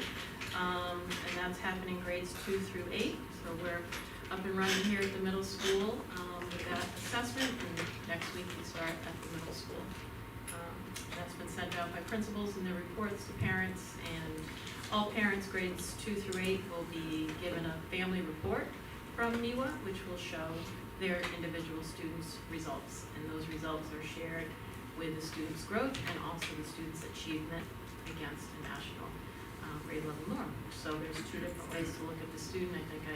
And that's happening grades 2 through 8. So we're up and running here at the middle school with that assessment, and next week we start at the middle school. That's been sent out by principals and their reports to parents, and all parents grades 2 through 8 will be given a family report from NEWA, which will show their individual students' results, and those results are shared with the students' growth and also the students' achievement against a national grade level norm. So there's 2 different ways to look at the student. I think I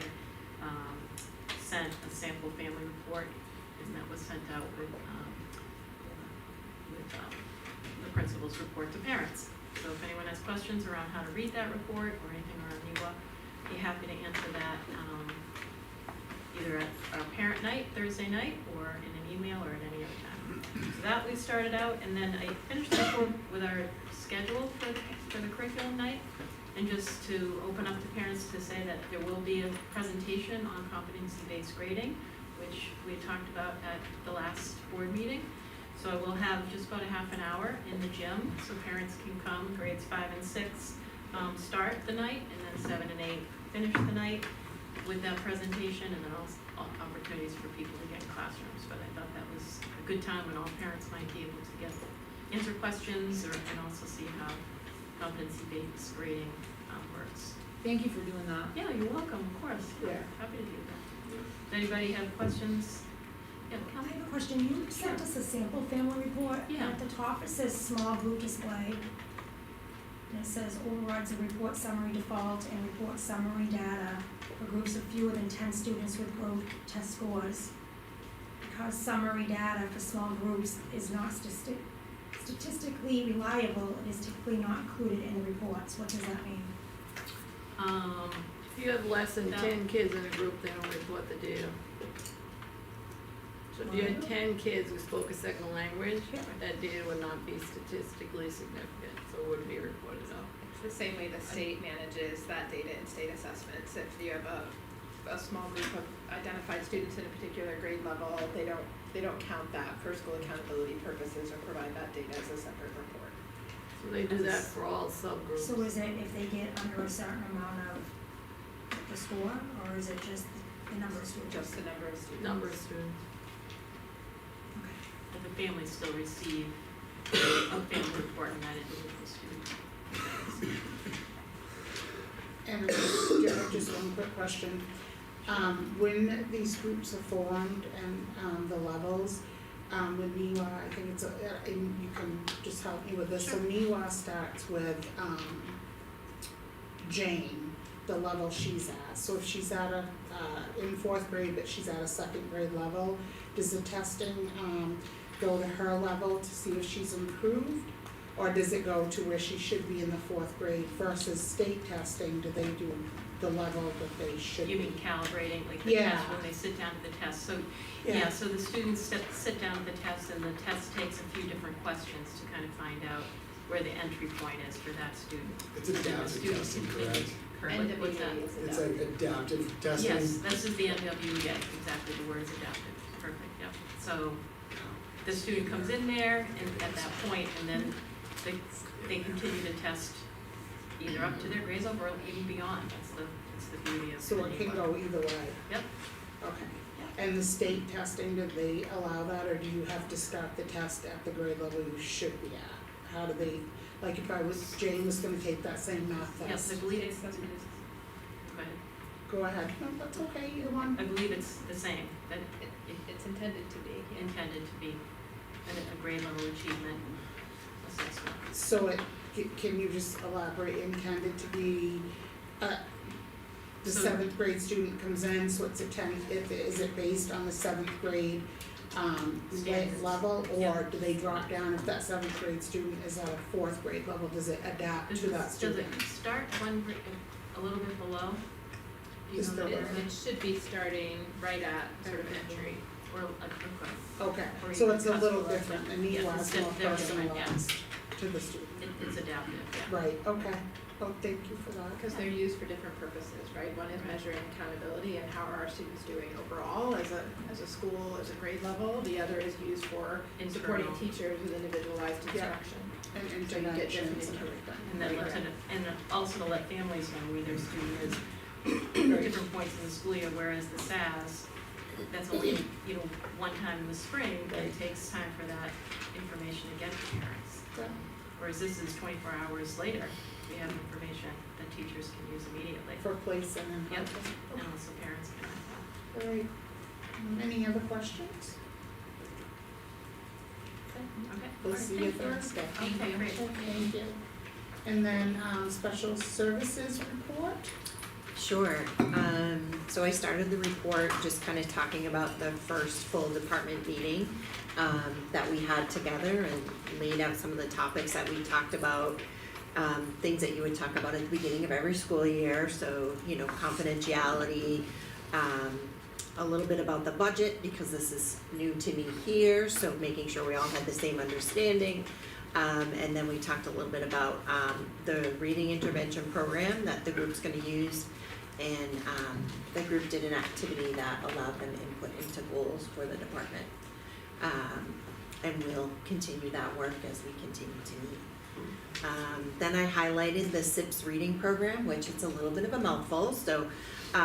sent a sample family report, and that was sent out with the principal's report to parents. So if anyone has questions around how to read that report or anything around NEWA, I'd be happy to answer that either at our parent night, Thursday night, or in an email or at any other time. So that we started out, and then I finished the report with our schedule for the curriculum night, and just to open up to parents to say that there will be a presentation on competency-based grading, which we had talked about at the last board meeting. So I will have just about a half an hour in the gym, so parents can come, grades 5 and 6, start the night, and then 7 and 8 finish the night with that presentation, and then also opportunities for people to get in classrooms. But I thought that was a good time when all parents might be able to answer questions and also see how competency-based grading works. Thank you for doing that. Yeah, you're welcome, of course. Yeah. Happy to do that. Does anybody have questions? Yeah, I have a question. You sent us a sample family report. Yeah. At the top it says small group display. And it says overrides the report summary default and report summary data for groups of fewer than 10 students with growth test scores. Because summary data for small groups is not statistically reliable, it is typically not included in the reports. What does that mean? If you have less than 10 kids in a group, they don't report the data. So if you had 10 kids who spoke a second language, that data would not be statistically significant, so it wouldn't be reported out. It's the same way the state manages that data in state assessments. If you have a small group of identified students in a particular grade level, they don't count that for school accountability purposes or provide that data as a separate report. So they do that for all subgroups. So is it if they get under a certain amount of the score, or is it just the number of students? Just the number of students. Number of students. But the families still receive a family report on that individual student. And just one quick question. When these groups are formed and, the levels, with NEWA, I think it's and you can just help me with this, so NEWA starts with, Jane, the level she's at, so if she's at a, in fourth grade, but she's at a second grade level, does the testing, go to her level to see if she's improved? Or does it go to where she should be in the fourth grade versus state testing, do they do the level that they should be? You mean calibrating, like the Yeah. test, when they sit down at the test, so, yeah, so the students sit down at the test, and the test takes a few different questions to kind of find out where the entry point is for that student. It's adaptive testing, correct? Correct, what's that? It's like adaptive testing? Yes, this is the NWEA, exactly, the word is adaptive, perfect, yep. So, the student comes in there, and at that point, and then they continue to test either up to their grades level or even beyond, that's the beauty of. So it can go either way? Yep. Okay. And the state testing, do they allow that, or do you have to start the test at the grade level you should be at? How do they, like if Jane was gonna take that same math test? Yes, I believe it's, go ahead. Go ahead, no, that's okay, either one. I believe it's the same, that It's intended to be, yeah. intended to be a grade level achievement assessment. So can you just elaborate, intended to be, the So- seventh grade student comes in, so it's a 10, is it based on the seventh grade, Standards. level? Or Yeah. do they drop down if that seventh grade student is at a fourth grade level, does it adapt to that student? Does it start one grade, a little bit below? Do you Is know there that? It should be starting right at sort of entry. Or, okay, Okay, Or so even it's a little customized. different, and Yes, EWA's it's more different, yeah. personalized to the student. it's adaptive, yeah. Right, okay, oh, thank you for that. Because they're used for different purposes, right? One is measuring accountability and how are our students doing overall as a school, as a grade level. The other is used for supporting Internal. teachers with individualized Yeah. instruction. And So you get interventions different and everything. And then Right. and also to let families know where their student is at different points in the school year, whereas the SAS, that's only, one time in the spring, but it takes time for that information to get to parents. Yeah. Whereas this is 24 hours later, we have information that teachers can use immediately. For placing and. Yep, and also parents can have that. Alright, any other questions? Okay. We'll All right, see you thank Thursday. Okay, great. Thank you. And then, special services report? Sure, so I started the report just kind of talking about the first full department meeting, that we had together and laid out some of the topics that we talked about, things that you would talk about at the beginning of every school year, so, confidentiality, a little bit about the budget, because this is new to me here, so making sure we all had the same understanding. And then we talked a little bit about, the reading intervention program that the group's gonna use. And, the group did an activity that allowed them input into goals for the department. And we'll continue that work as we continue to meet. Then I highlighted the SIPS reading program, which it's a little bit of a mouthful, so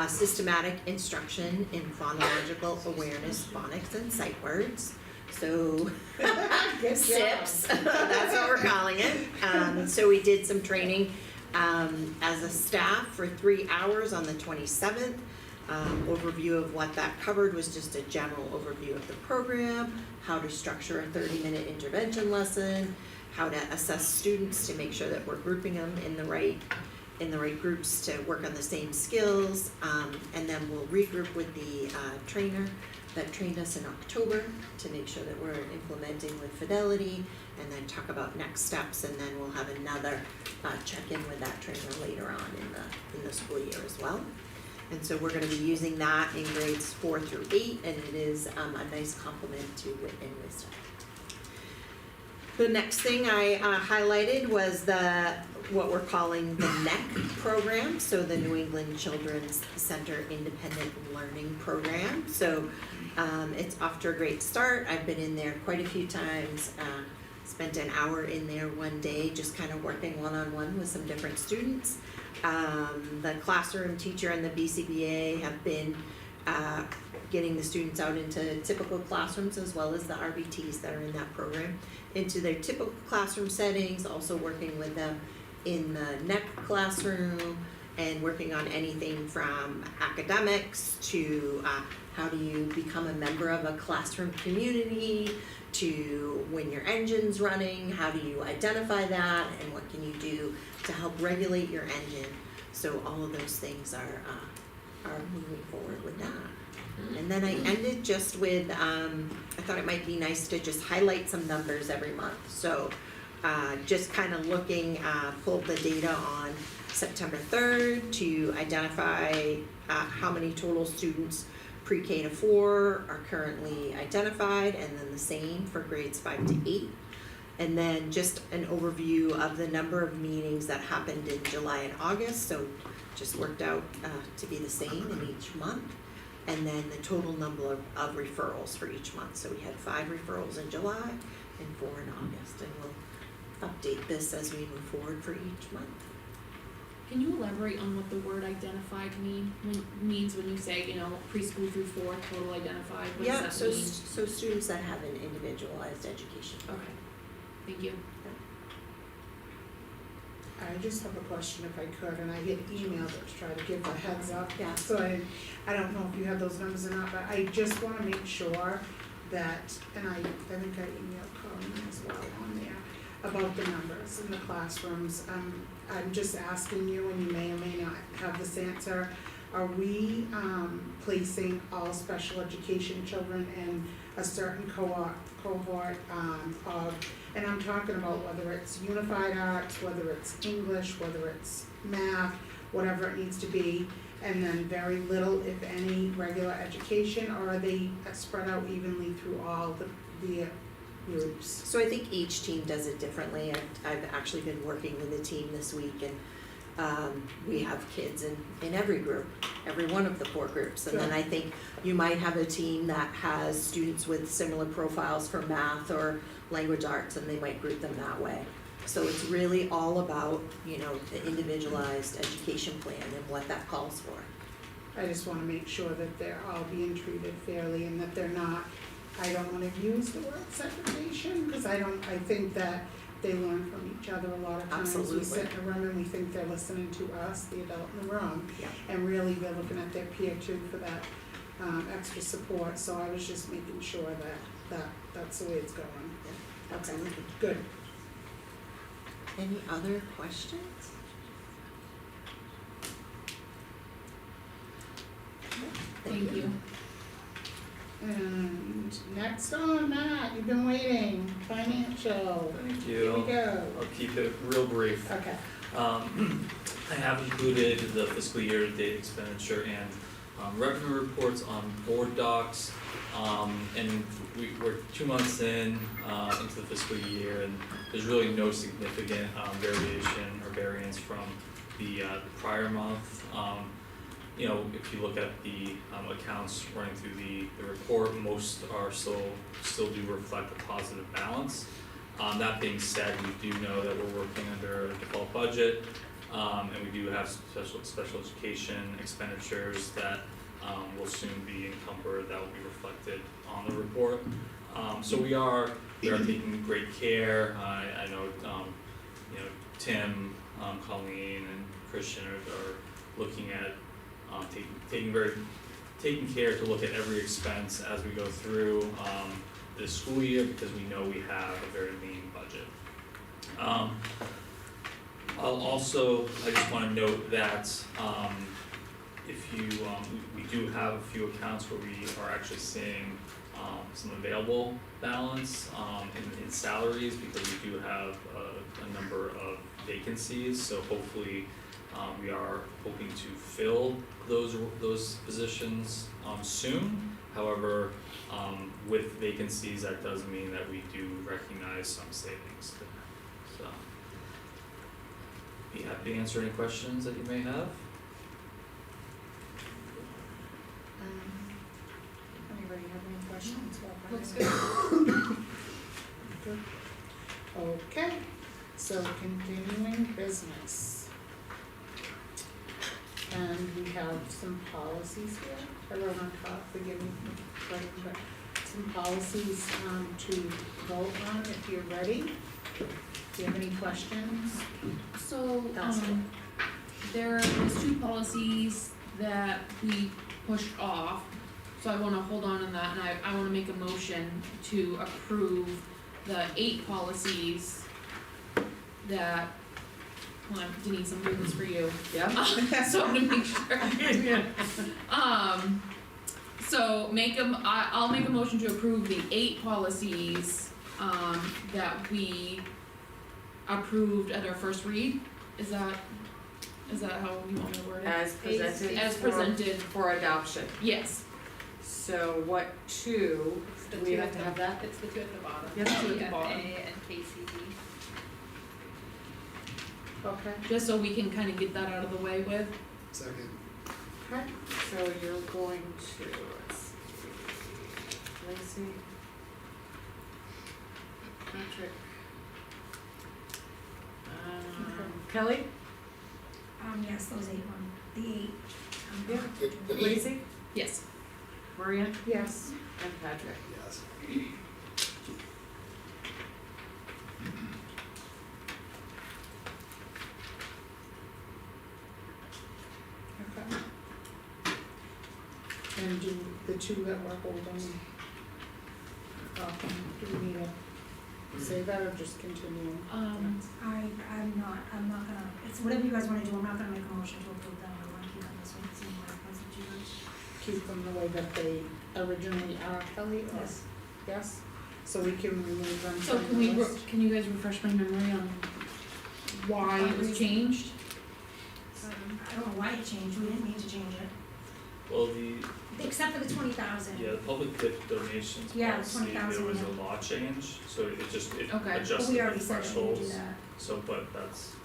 systematic instruction in phonological awareness, phonics and sight words. So SIPS, that's what we're calling it. So we did some training as a staff for 3 hours on the 27th. Overview of what that covered was just a general overview of the program, how to structure a 30-minute intervention lesson, how to assess students to make sure that we're grouping them in the right groups to work on the same skills, and then we'll regroup with the trainer that trained us in October to make sure that we're implementing with fidelity, and then talk about next steps, and then we'll have another check-in with that trainer later on in the school year as well. And so we're gonna be using that in grades 4 through 8, and it is a nice complement to Wit and Wisdom. The next thing I highlighted was what we're calling the NEC program, so the New England Children's Center Independent Learning Program. So it's off to a great start. I've been in there quite a few times, spent an hour in there one day just kind of working one-on-one with some different students. The classroom teacher and the BCBA have been getting the students out into typical classrooms as well as the RBTs that are in that program, into their typical classroom settings, also working with them in the NEC classroom, and working on anything from academics to how do you become a member of a classroom community, to when your engine's running, how do you identify that, and what can you do to help regulate your engine. So all of those things are moving forward with that. And then I ended just with, I thought it might be nice to just highlight some numbers every month. So just kind of looking, pulled the data on September 3rd to identify how many total students pre-K to 4 are currently identified, and then the same for grades 5 to 8. And then just an overview of the number of meetings that happened in July and August, so just worked out to be the same in each month. And then the total number of referrals for each month. So we had 5 referrals in July and 4 in August, and we'll update this as we move forward for each month. Can you elaborate on what the word identified means when you say, preschool through 4, total identified? What does that mean? So students that have an individualized education. Okay, thank you. I just have a question if I could, and I get emailed to try to give a heads up. Yeah. So I don't know if you have those numbers or not, but I just wanna make sure that, and I think I emailed Colleen as well on there, about the numbers in the classrooms. I'm just asking you, and you may or may not have this answer, are we placing all special education children in a certain cohort of, and I'm talking about whether it's unified arts, whether it's English, whether it's math, whatever it needs to be, and then very little, if any, regular education, or are they spread out evenly through all the groups? So I think each team does it differently. I've actually been working with the team this week, and we have kids in every group, every one of the 4 groups. And then I think you might have a team that has students with similar profiles for math or language arts, and they might group them that way. So it's really all about, the individualized education plan and what that calls for. I just wanna make sure that they're all being treated fairly and that they're not, I don't wanna use the word segregation, because I think that they learn from each other a lot of times. Absolutely. We sit in a room and we think they're listening to us, the adult in the room, Yeah. and really they're looking at their peer too for that extra support. So I was just making sure that that's the way it's going. Yeah, absolutely. Okay, good. Any other questions? Thank you. And next on that, you've been waiting, financial. Thank Here you. we go. I'll keep it real brief. Okay. I have included the fiscal year to date expenditure and revenue reports on board docs. And we're 2 months into the fiscal year, and there's really no significant variation or variance from the prior month. If you look at the accounts running through the report, most are still do reflect a positive balance. That being said, we do know that we're working under a default budget, and we do have special education expenditures that will soon be encumbered, that will be reflected on the report. So we are taking great care. I know Tim, Colleen, and Christian are looking at taking care to look at every expense as we go through this school year, because we know we have a very lean budget. I just wanna note that if you, we do have a few accounts where we are actually seeing some available balance in salaries, because we do have a number of vacancies, so hopefully we are hoping to fill those positions soon. However, with vacancies, that does mean that we do recognize some savings there. So, be happy to answer any questions that you may have. Anybody have any questions? Looks good. Good. Okay, so continuing business. And we have some policies here. I wrote on top, forgive me for writing, but some policies to vote on if you're ready. Do you have any questions? So, there was 2 policies that we pushed off, so I wanna hold on that, and I wanna make a motion to approve the 8 policies that, hold on, Denise, I'm doing this for you. Yeah. So I'm gonna make sure. So I'll make a motion to approve the 8 policies, that we approved at our first read. Is that how you want me to word it? As presented. As for- presented, For adoption. yes. So what 2, It's the do we two have at to the- have that? It's the two at the bottom. Yep, two at the EFA bottom. and KCD. Okay. Just so we can kinda get that out of the way with. Second. Okay, so you're going to, let's see, Lacey, Patrick, Kelly, Yes, those 8 the 8. yeah, Lacey, Yes. Maria, Yes. and Patrick. Yes. Okay. And do the 2 that we're holding, do we need to say that or just continue? I'm not gonna, it's whatever you guys wanna do, I'm not gonna make a motion to approve them, I wanna keep them this way, it's in my procedures. Keep them the way that they originally are, Kelly, or? Yes. Yes? So we can remove them So from the list? can you guys refresh my memory on why it was changed? I don't know why it changed, we didn't need to change it, Well, except for the 20,000. the public donations Yeah, policy, 20,000, there was yeah. a law change, so it Okay. adjusted But we the already said that we would do thresholds, that. so, but that's,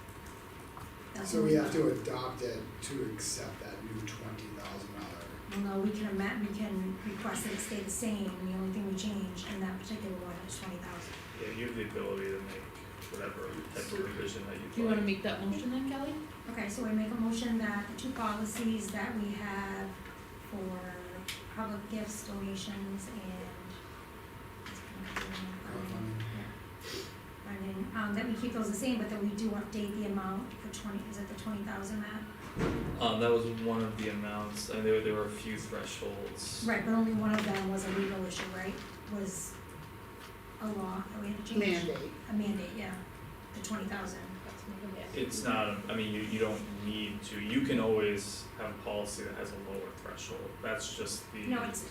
So we have to adopt it to accept that new $20,000. Well, no, we can we can request that it stay the same, the only thing we change in that particular one is 20,000. yeah, you have the ability to make whatever type of revision that you'd like. Do you wanna make that motion then, Kelly? Okay, so I make a motion that the 2 policies that we have for public gifts, donations, and funding, that we keep those the same, but that we do update the amount for 20, is it the 20,000, Matt? That was one of the amounts, and there were a few thresholds. Right, but only one of them was a legal issue, right? Was a law that we had to change? Mandate. A mandate, yeah, the 20,000. It's not, I mean, you don't need to, you can always have a policy that has a lower threshold, that's just the. No, it's,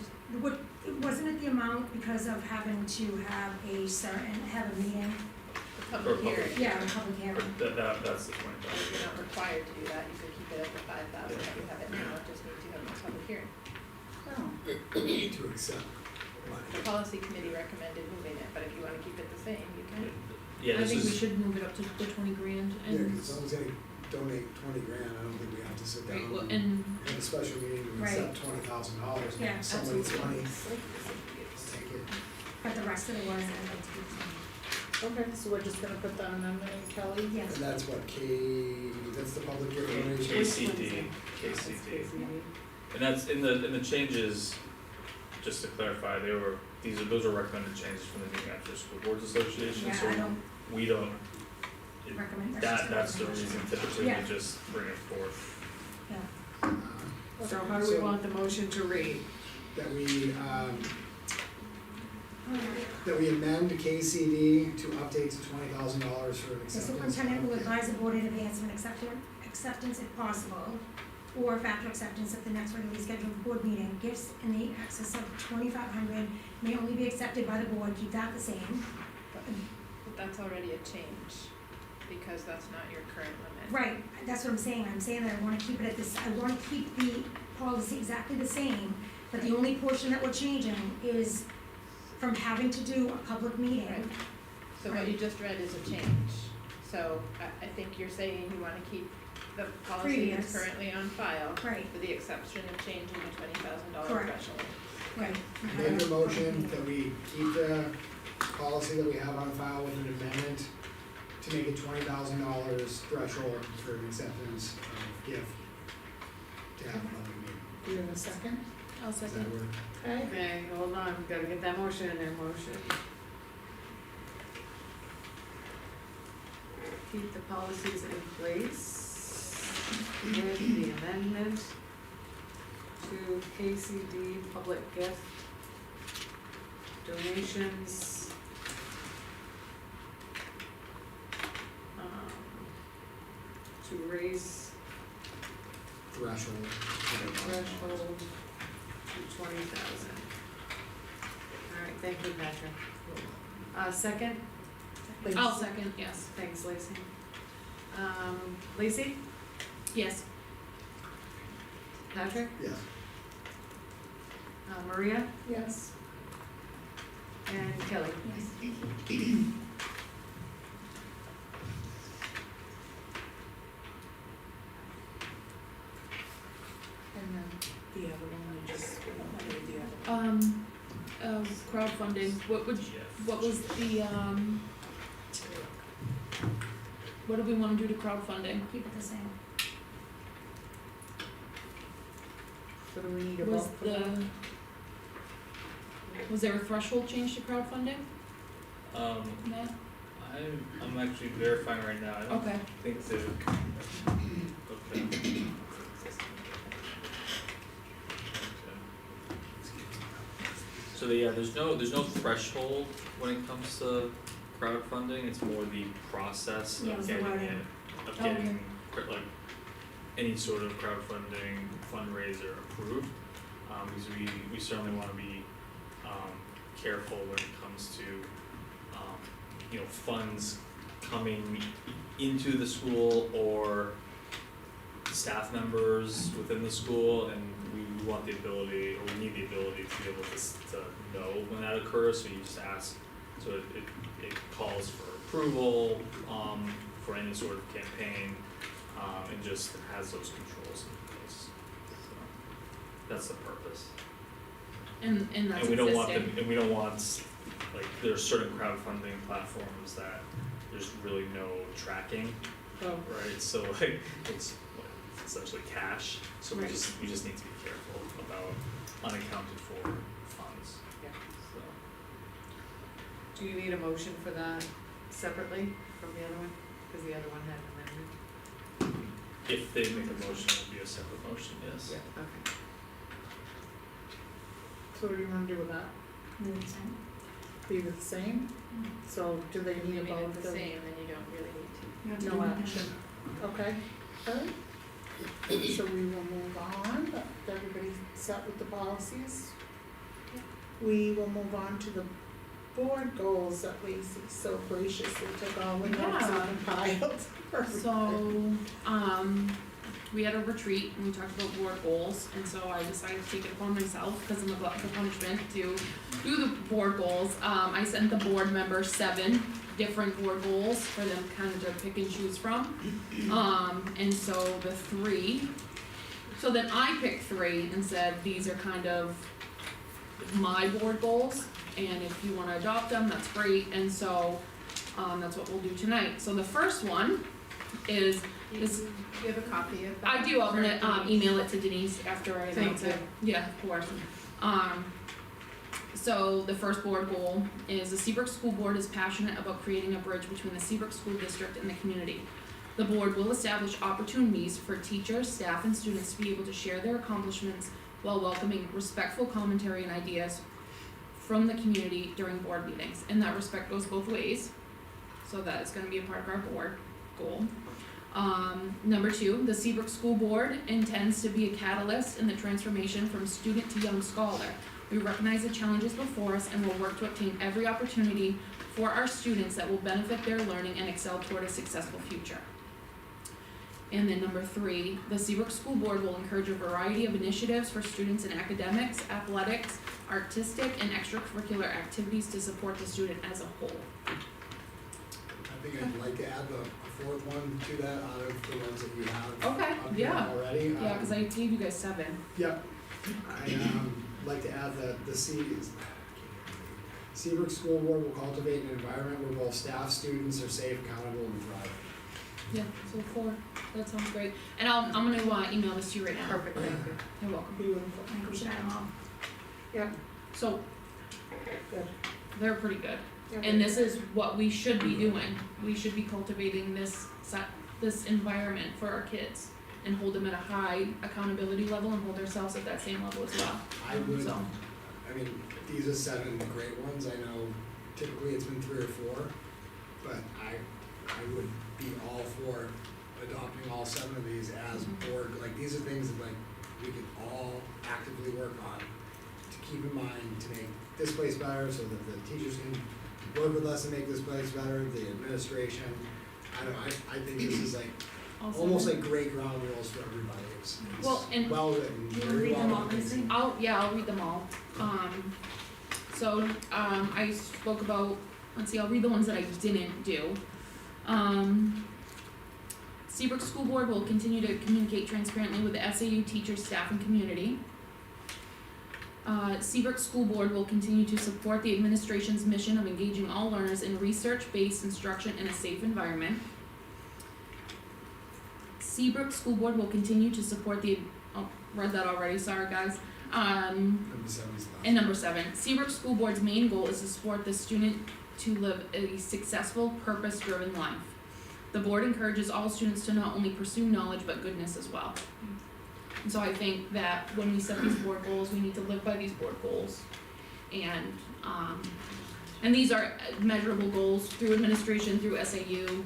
wasn't it the amount because of having to have a meeting? The For public public- hearing. Yeah, a public hearing. That's the point, You're not required to do that, you could keep it at the 5,000 that you have it now, just need to have a public hearing. To accept money. The policy committee recommended moving it, but if you wanna keep it the same, you can. yeah, I this think we is, should move it up to the 20 grand Yeah, and, cause someone's gonna donate $20,000, I don't think we have to sit right, down well, and and, have a special meeting to accept $20,000. Yeah, Somebody's absolutely. money, let's take it. But the rest of it was, I'd like to keep the same. Okay, so we're just gonna put that amendment in, Kelly? Yes. And that's what, that's the public gift donation? KCD, and that's in the changes, just to clarify, those are recommended changes from the New Hampshire School Boards Association, Yeah, so I don't we don't, recommend, that's that's just the a recommendation. reason typically Yeah. we just bring it forth. So how do we want the motion to read? That we amend KCD to update to $20,000 for an The acceptance. superintendent will advise the board in advance of an acceptance if possible, or factor acceptance at the next regularly scheduled board meeting. Gifts in the excess of 2,500 may only be accepted by the board, keep that the same. But that's already a change, because that's not your current limit. Right, that's what I'm saying that I wanna keep it at this, I wanna keep the policy exactly the same, but the only portion that we're changing is from having to do a public meeting. Right. So what you just read is a change, so I think you're saying you wanna keep the policy that's Previous. currently on file, Right, with the exception of changing the $20,000 Correct. threshold. right. Make a motion that we keep the policy that we have on file with an amendment to make it $20,000 threshold for an acceptance of gift to have a public meeting. Do you have a second? I'll Does that second. work? Okay, Okay, hold on, we've gotta get that motion in there, motion. Keep the policies in place. with the amendment to KCD public gift donations. To raise Threshold. threshold to 20,000. Alright, thank you, Patrick. Second? I'll second, yes. Thanks, Lacey. Lacey? Yes. Patrick? Yes. Maria? Yes. And Kelly? Yes. And then the other one, we just, what did the other one? Crowdfunding, what was the, what do we wanna do to crowdfunding? Keep it the same. So do we need a Was vote for that? was there a threshold change to crowdfunding, Matt? I'm actually verifying right now, I don't Okay. think the, okay. So yeah, there's no threshold when it comes to crowdfunding, it's more the process Yeah, of it's the getting wording. it, of getting like any sort of crowdfunding fundraiser approved. Because we certainly wanna be careful when it comes to funds coming into the school or staff members within the school, and we want the ability, or we need the ability to be able to know when that occurs, so you just ask, so it calls for approval, for any sort of campaign, and just has those controls in place, so, that's the purpose. And that's existing. And we don't want, like, there's certain crowdfunding platforms that there's really no tracking, Oh. right, so like, it's essentially cash, so we Right. just need to be careful about unaccounted for funds, Yeah. so. Do you need a motion for that separately from the other one? Cause the other one had an amendment. If they make a motion, it'll be a separate motion, yes. Yeah, okay. So what do you wanna do with that? Leave it the same. Leave it the same? So do they I need a mean, vote? it's the same, then you don't really need to. You have to No do it. action. Okay, alright. So we will move on, everybody set with the policies? We will move on to the board goals that Lacey so graciously took all the notes Yeah. and compiled. So, we had a retreat and we talked about board goals, and so I decided to take it upon myself, because I'm a glutton for punishment, to do the board goals. I sent the board members 7 different board goals for them kind of to pick and choose from. And so the 3, so then I picked 3 and said, these are kind of my board goals, and if you wanna adopt them, that's great, and so, that's what we'll do tonight. So the first one is, Do you have a copy of that? I do, I'm gonna email it to Denise after I announce Thank it. Yeah, of course. So the first board goal is the Seabrook School Board is passionate about creating a bridge between the Seabrook School District and the community. The board will establish opportunities for teachers, staff, and students to be able to share their accomplishments while welcoming respectful commentary and ideas from the community during board meetings. And that respect goes both ways, so that is gonna be a part of our board goal. Number 2, the Seabrook School Board intends to be a catalyst in the transformation from student to young scholar. We recognize the challenges before us and will work to obtain every opportunity for our students that will benefit their learning and excel toward a successful future. And then number 3, the Seabrook School Board will encourage a variety of initiatives for students in academics, athletics, artistic, and extracurricular activities to support the student as a whole. I think I'd like to add the 4th one to that out of the ones that you have Okay, up here yeah. already. Yeah, cause I gave you guys 7. Yep. I'd like to add the Seabrook School Board will cultivate an environment where both staff, students are safe, accountable, and thrive. Yeah, so 4, that sounds great. And I'm gonna email this to you right now. Perfect, thank you. You're welcome. Beautiful. I think we should add them all. Yeah, So, good. they're pretty good. Yeah, And this is what we should be doing. We should be cultivating this environment for our kids and hold them at a high accountability level and hold ourselves at that same level as well. I would, So, I mean, these are 7 great ones, I know typically it's been 3 or 4, but I would be all for adopting all 7 of these as board, like, these are things that, like, we can all actively work on to keep in mind to make this place better, so that the teachers can work with us to make this place better, the administration. I don't know, I think this is like, also, almost like great ground rules for everybody. It's well, and well written, You wanna very read them well all, written. Lizzie? I'll read them all. I spoke about, let's see, I'll read the ones that I didn't do. Seabrook School Board will continue to communicate transparently with the SAU teachers, staff, and community. Seabrook School Board will continue to support the administration's mission of engaging all learners in research-based instruction in a safe environment. Seabrook School Board will continue to support read that already, sorry guys. Number 7 is last. And number 7, Seabrook School Board's main goal is to support the student to live a successful, purpose-driven life. The board encourages all students to not only pursue knowledge, but goodness as well. And so I think that when we set these board goals, we need to live by these board goals. And these are measurable goals through administration, through SAU,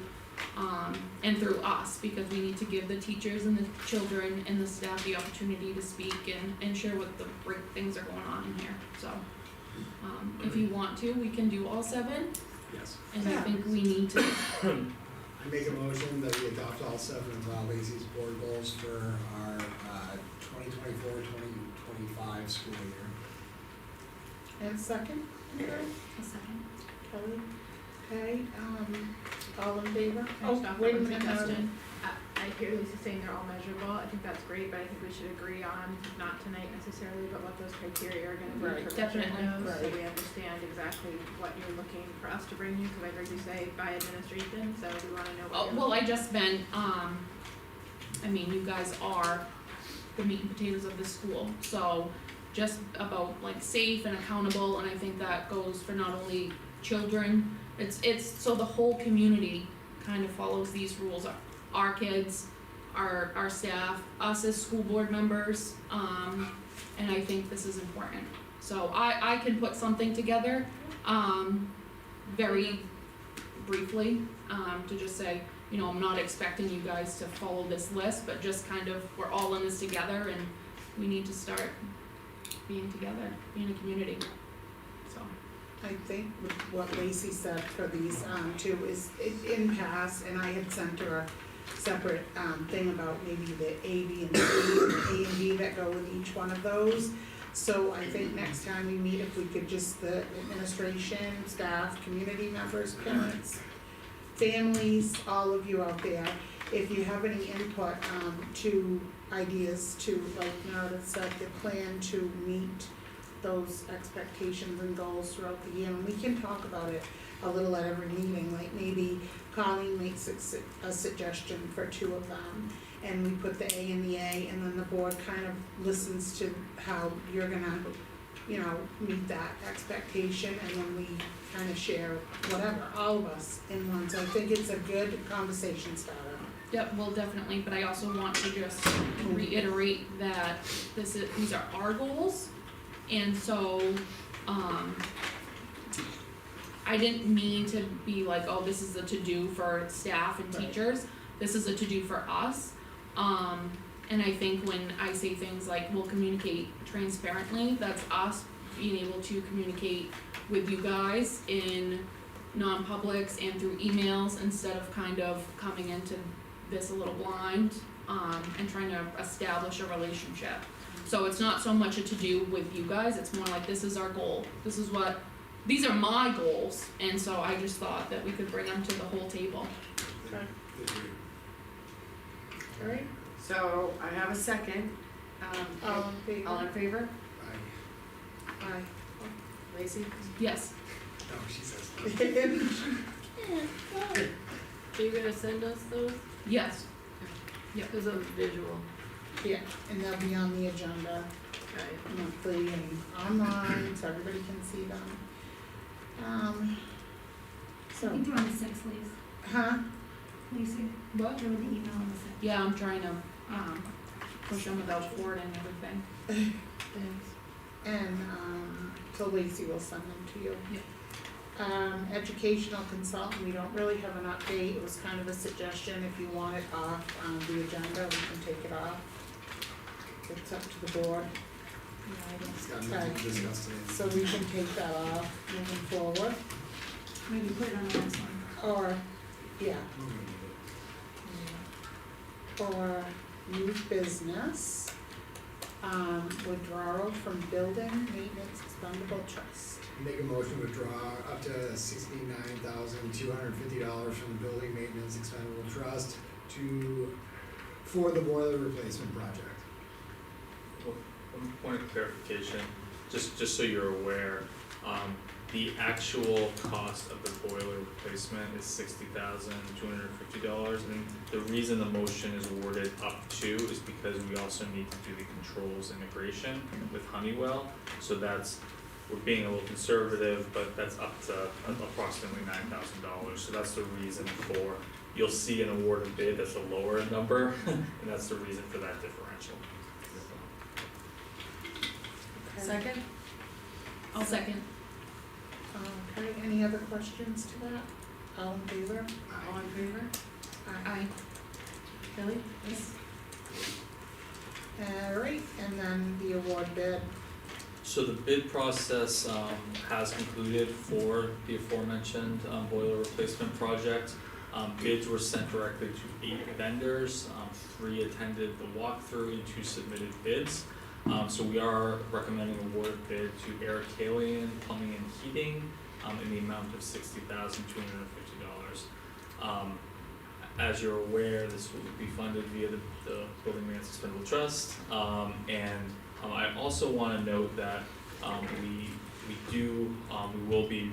and through us, because we need to give the teachers and the children and the staff the opportunity to speak and share what the great things are going on in here, so. If you want to, we can do all 7, Yes. and I think we need to, I make a motion that we adopt all 7 of Val Lacey's board goals for our 2024-2025 school year. And second, A second. Kelly? Okay, all in favor? Can I Oh, just offer wait a one minute, suggestion? I hear Lisa saying they're all measurable, I think that's great, but I think we should agree on, not tonight necessarily, but what those criteria are gonna be Right, for definitely, measuring those, so right. we understand exactly what you're looking for us to bring you, cause I heard you say by administration, so we wanna know what you're well, I just meant, I mean, you guys are the meat and potatoes of the school, so just about like safe and accountable, and I think that goes for not only children, it's so the whole community kind of follows these rules, our kids, our staff, us as school board members, and I think this is important. So I can put something together, very briefly, to just say, you know, I'm not expecting you guys to follow this list, but just kind of, we're all in this together and we need to start being together, being a community, so. I think with what Lacey said for these two is in past, and I had sent her a separate thing about maybe the A, B, and C, and A and B that go with each one of those. So I think next time we meet, if we could just, the administration, staff, community members, parents, families, all of you out there, if you have any input to ideas to, like Meredith said, the plan to meet those expectations and goals throughout the year, and we can talk about it a little at every meeting, like maybe Colleen makes a suggestion for 2 of them, and we put the A in the A, and then the board kind of listens to how you're gonna, you know, meet that expectation, and then we kind of share whatever, all of us in one, so I think it's a good conversation starter. Yep, well, definitely, but I also want to just reiterate that these are our goals, and so, I didn't mean to be like, oh, this is a to-do for staff and Right. teachers, this is a to-do for us. And I think when I say things like we'll communicate transparently, that's us being able to communicate with you guys in non-publics and through emails instead of kind of coming into this a little blind, and trying to establish a relationship. So it's not so much a to-do with you guys, it's more like this is our goal, these are my goals, and so I just thought that we could bring them to the whole table. Alright, So I have a second. all in favor? All in favor? Aye. Lacey? Yes, No, she says. Are you gonna send us those? yes, As a visual. Yeah, and they'll be on the agenda Right. monthly and online, so everybody can see them. You can do on the 6th, Lisa. Huh? Lisa, what? do the email on the 6th. Yeah, I'm trying to, push them without board and everything. And, so Lacey will send them to you. Yep. Educational consultant, we don't really have an update, it was kind of a suggestion, if you want it off the agenda, we can take it off. It's up to the board. It's got nothing to discuss today. So we can take that off moving forward, Maybe put it on the next one. or, yeah, or youth business, withdrawal from building maintenance expendable trust. Make a motion to withdraw up to $69,250 from the building maintenance expendable trust for the boiler replacement project. One point of clarification, just so you're aware, the actual cost of the boiler replacement is $60,250, and the reason the motion is worded up to is because we also need to do the controls integration with Honeywell, so we're being a little conservative, but that's up to approximately $9,000, so that's the reason for, you'll see an awarded bid that's a lower number, and that's the reason for that differential. Second? I'll second. Okay, any other questions to that? All in favor? All in favor? Aye. Kelly? Yes. Alright, and then the award bid. So the bid process has concluded for the aforementioned boiler replacement project. Bids were sent directly to 8 vendors, 3 attended the walkthrough and 2 submitted bids. So we are recommending award bid to Eric Kalian Plumbing and Heating in the amount of $60,250. As you're aware, this will be funded via the Building Maintenance Expendable Trust. I also want to note that we will be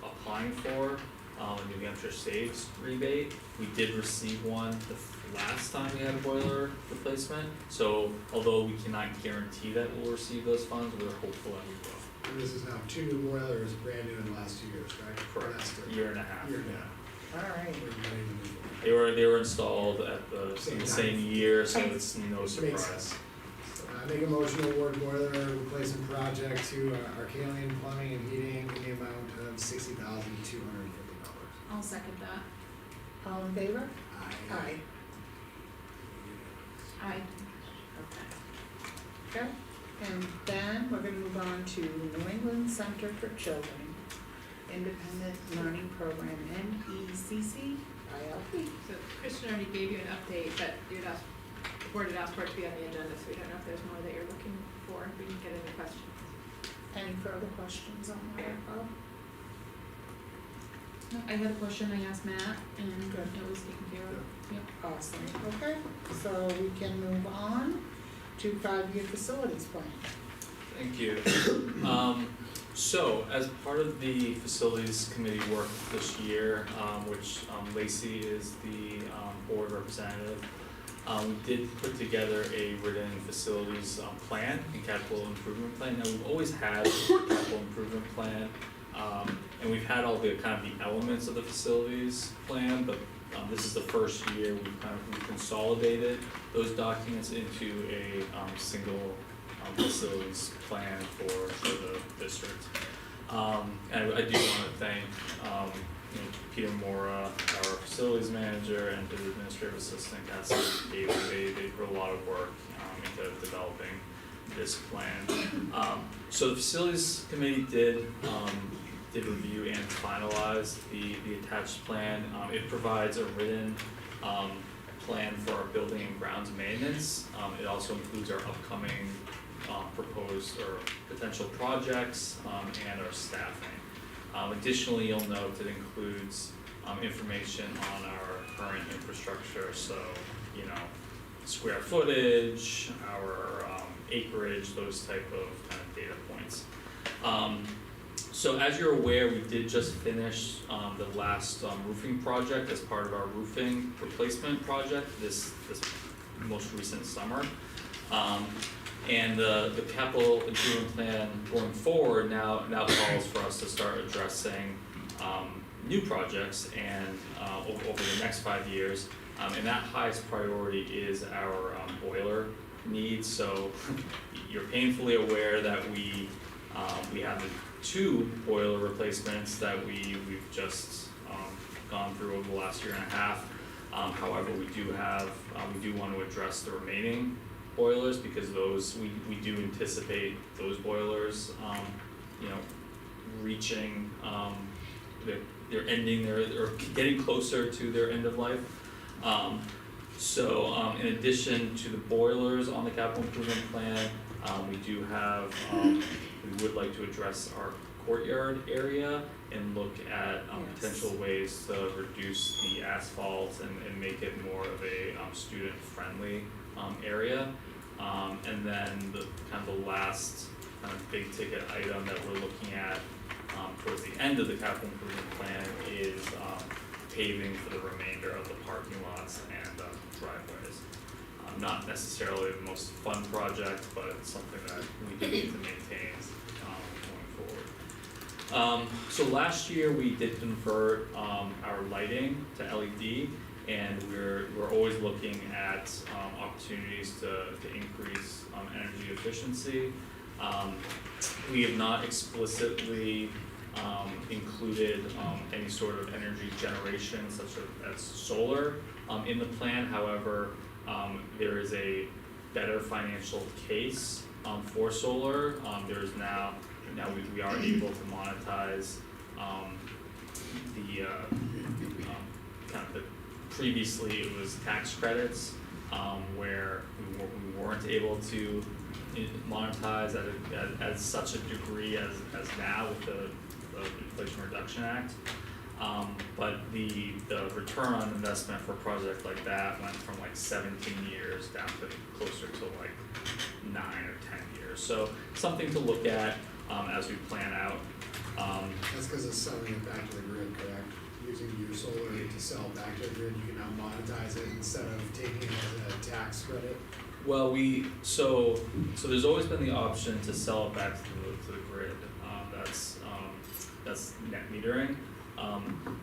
applying for a New Hampshire Saves rebate. We did receive one the last time we had a boiler replacement, so although we cannot guarantee that we'll receive those funds, we're hopeful that we will. And this is now 2 new boilers, brand new in the last 2 years, right? Correct. Year and a half. Year and a Yeah. half. Alright. They were installed at the same year, so it's no surprise. Make a motion to award boiler replacement project to Arcalian Plumbing and Heating in the amount of $60,250. I'll second that. All in favor? Aye. Aye. Okay, and then we're gonna move on to New England Center for Children, Independent Learning Program, NECC, ILP. So Christian already gave you an update, but the board had asked for it to be on the agenda, so we don't know if there's more that you're looking for, if we can get any questions. Any further questions on that, Bob? No, I had a question, I asked Matt, and it was taken care of. Yep. Awesome, okay, so we can move on to 5-year facilities plan. Thank you. So as part of the facilities committee work this year, which Lacey is the board representative, we did put together a written facilities plan and capital improvement plan. Now, we've always had a capital improvement plan, and we've had all the kind of the elements of the facilities plan, but this is the first year we've consolidated those documents into a single facilities plan for the district. And I do want to thank Peter Mora, our facilities manager, and his administrative assistant, Cassie David. They put a lot of work into developing this plan. So the facilities committee did review and finalize the attached plan. It provides a written plan for our building and grounds maintenance. It also includes our upcoming proposed or potential projects and our staffing. Additionally, you'll note it includes information on our current infrastructure, so square footage, our acreage, those type of kind of data points. So as you're aware, we did just finish the last roofing project as part of our roofing replacement project this most recent summer. And the capital improvement plan going forward now calls for us to start addressing new projects and over the next 5 years. And that highest priority is our boiler needs, so you're painfully aware that we have the 2 boiler replacements that we've just gone through over the last year and a half. However, we do want to address the remaining boilers, because those, we do anticipate those boilers, reaching, they're ending or getting closer to their end of life. So in addition to the boilers on the capital improvement plan, we do have, we would like to address our courtyard area and look at potential ways to reduce the asphalt and make it more of a student friendly area. And then the kind of the last kind of big ticket item that we're looking at towards the end of the capital improvement plan is paving for the remainder of the parking lots and driveways. Not necessarily the most fun project, but it's something that we do need to maintain going forward. So last year we did convert our lighting to LED, and we're always looking at opportunities to increase energy efficiency. We have not explicitly included any sort of energy generation such as solar in the plan. However, there is a better financial case for solar. There's now we are able to monetize the kind of the previously it was tax credits where we weren't able to monetize at such a degree as now with the Inflation Reduction Act. But the return on investment for a project like that went from like 17 years down to closer to like 9 or 10 years. So something to look at as we plan out. That's because it's selling it back to the grid, correct? Using your solar to sell back to the grid, you can now monetize it instead of taking it as a tax credit. Well, so there's always been the option to sell it back to the grid. That's net metering.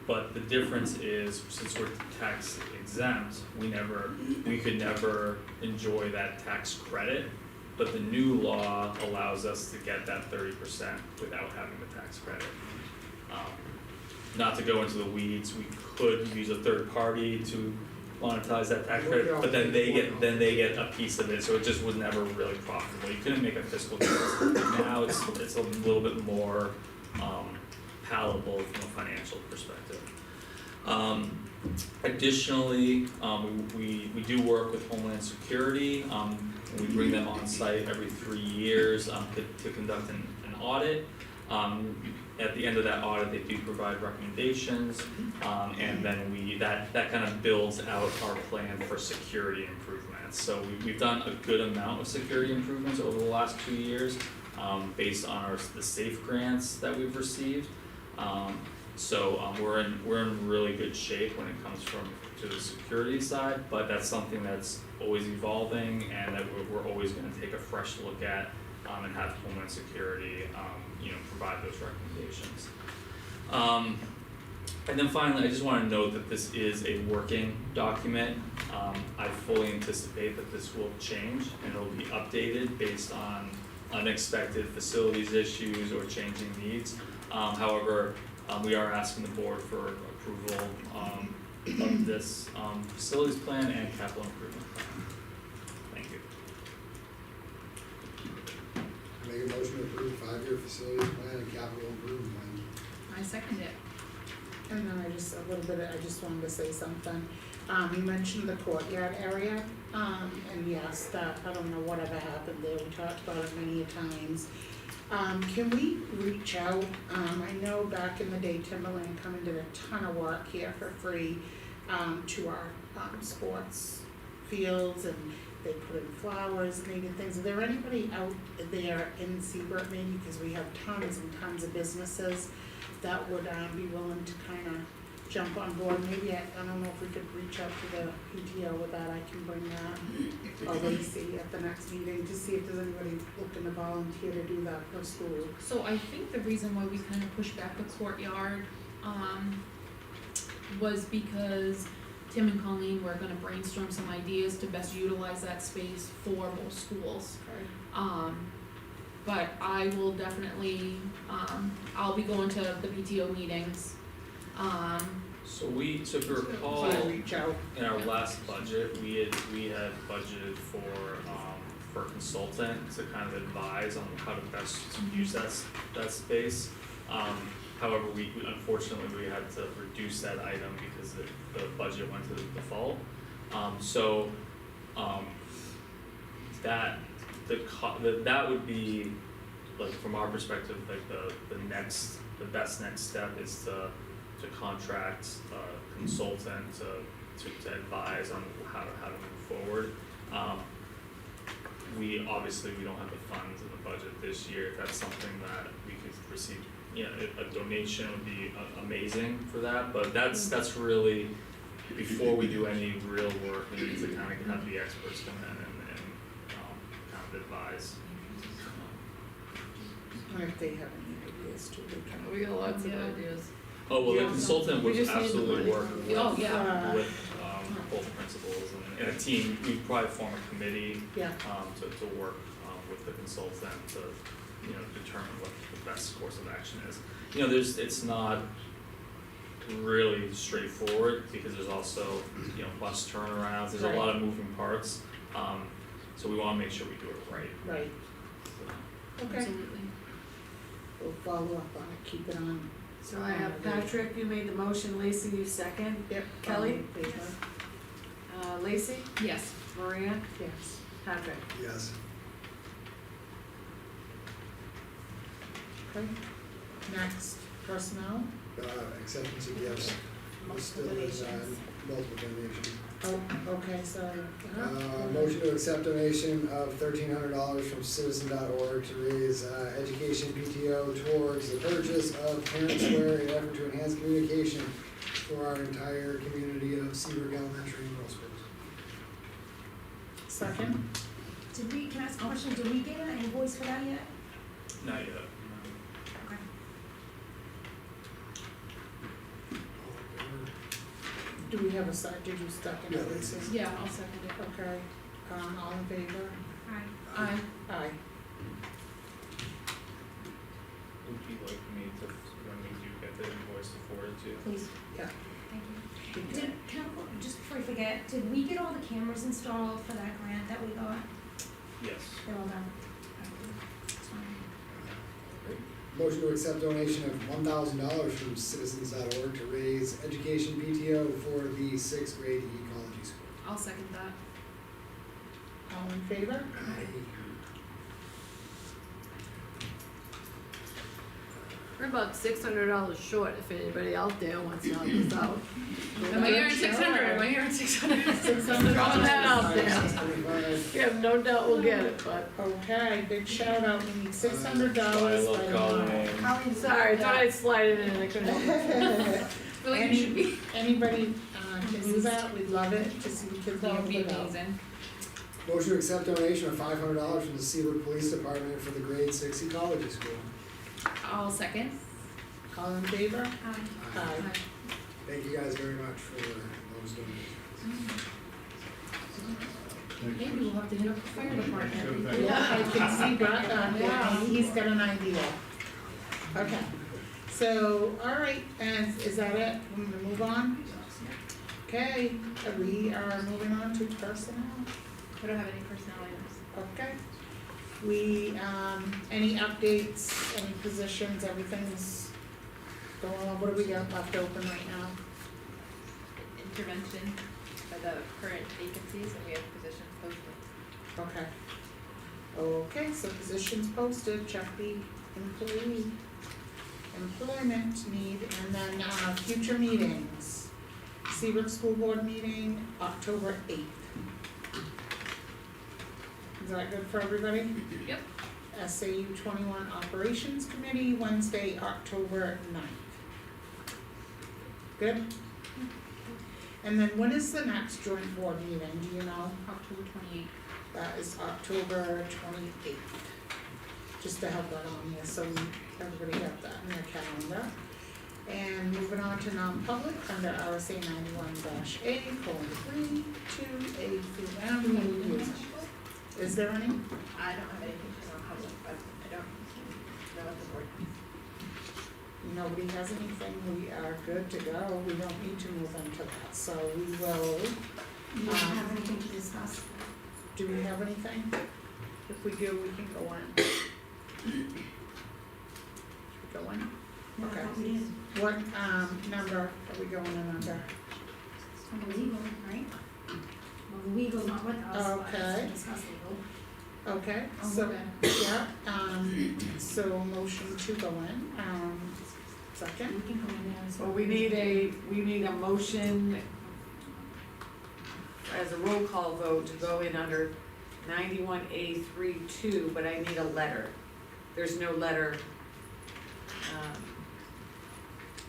But the difference is, since we're tax exempt, we could never enjoy that tax credit. But the new law allows us to get that 30% without having the tax credit. Not to go into the weeds, we could use a third party to monetize that tax credit, but then they get a piece of it, so it just was never really profitable. You couldn't make a fiscal difference. Now it's a little bit more palatable from a financial perspective. Additionally, we do work with Homeland Security. We bring them on site every 3 years to conduct an audit. At the end of that audit, they do provide recommendations, and then that kind of builds out our plan for security improvements. So we've done a good amount of security improvements over the last 2 years, based on the SAFE grants that we've received. So we're in really good shape when it comes to the security side, but that's something that's always evolving and that we're always going to take a fresh look at and have Homeland Security provide those recommendations. And then finally, I just want to note that this is a working document. I fully anticipate that this will change and it'll be updated based on unexpected facilities issues or changing needs. However, we are asking the board for approval of this facilities plan and capital improvement plan. Thank you. Make a motion to approve 5-year facilities plan and capital improvement plan. I second it. And then I just wanted to say something. You mentioned the courtyard area, and yes, that, I don't know whatever happened there, we talked about it many times. Can we reach out, I know back in the day Timberland come and did a ton of work here for free, to our, sports fields, and they put in flowers and they did things. Is there anybody out there in Seabrook maybe, because we have tons and tons of businesses that would, be willing to kind of jump on board? Maybe, I don't know if we could reach out to the PTO with that, I can bring that, or Lacey at the next meeting, to see if there's anybody looking to volunteer to do that for school. So I think the reason why we kind of pushed back the courtyard, was because Tim and Colleen, we're gonna brainstorm some ideas to best utilize that space for both schools. But I will definitely, I'll be going to the PTO meetings. So if you recall, I'll reach out. in our last budget, we had budgeted for a consultant to kind of advise on how to best use that space. However, we unfortunately had to reduce that item because the budget went to the default. That would be, like, from our perspective, like the best next step is to contract a consultant to advise on how to move forward. We don't have the funds in the budget this year. If that's something that we could receive, a donation would be amazing for that, but that's really, before we do any real work, we need to kind of have the experts come in and kind of advise. Or if they have any ideas too, they can. We got lots of ideas. Oh, well, the consultant would We just need the absolutely money. work with, Oh, yeah. both principals and a team. We'd probably form a committee, Yeah. to work, with the consultant to, determine what the best course of action is. It's not really straightforward because there's also, bus turnarounds, there's a lot of moving parts. So we wanna make sure we do it right. Right, okay, Absolutely. we'll follow up on it, keep it on. So I have Patrick, you made the motion, Lacey, you second, Yep. Kelly? Favor? Lacey, Yes. Maria, Yes. Patrick. Yes. Okay, next, personnel. Acceptance of gifts. Still is multiple donations. Oh, okay, sorry. Motion to accept donation of $1,300 from citizen.org to raise education PTO towards the purchase of parents wear in an effort to enhance communication for our entire community of Seabrook Elementary and middle schools. Second, Can I ask a question, did we get an invoice for that yet? Not yet. Okay. do we have a sec, did you second it, Yeah, Lisa? Yeah, I'll second it. Okay, all in favor? Aye. Aye. Aye. Would you like me to, when we do get the invoice, to forward it to you? Please. Yeah. Thank you. Just before I forget, did we get all the cameras installed for that grant that we got? Yes. They're all done? That's fine. Motion to accept donation of $1,000 from citizens.org to raise education PTO for the 6th grade ecology school. I'll second that. All in favor? We're about $600 short if anybody out there wants to help us out. Am I hearing 600? Am I hearing 600? Throwing that out there. $625. We have no doubt we'll get it, but, Okay, big shout out, we need $600 I love by Colleen. sorry, thought I'd slide it in, I couldn't help it. Feel like you should be. Anybody, can do that, we'd love it, to see kids That would be help out. amazing. Motion to accept donation of $500 from the Seabrook Police Department for the grade 6 ecology school. I'll second. All in favor? Aye. Aye. Thank you guys very much for those donations. Maybe we'll have to hit up the fire department. Yeah, I can see Brett back there, and he's got an idea. Okay, so, all right, and is that it? We gonna move on? Okay, we are moving on to personnel. We don't have any personnel items. Okay. We, any updates, any positions, everything's going on, what do we got left open right now? Intervention for the current vacancies, and we have positions posted. Okay. Okay, so positions posted, check the employment need, and then, future meetings. Seabrook School Board meeting, October 8th. Is that good for everybody? Yep. SAU 21 Operations Committee, Wednesday, October 9th. Good? And then when is the next joint board meeting, do you know? October 28th. That is October 28th. Just to have that on here, so everybody have that in their calendar. And moving on to non-public, under RSA 91-A:3, 2A through M. Is there any? I don't have anything for non-public, but I don't know what the board has. Nobody has anything, we are good to go, we don't need to move into that, so we will, You don't have anything to discuss? do we have anything? If we do, we can go in. Should we go in? No, I Okay. thought we did. What, number are we going in under? On the legal, right? Well, the legal's not with us, but Okay. let's discuss legal. Okay, Oh, so, okay. yeah, so motion to go in, second? We can go in there as well. Well, we need a motion as a roll call vote to go in under 91A:3-2, but I need a letter. There's no letter.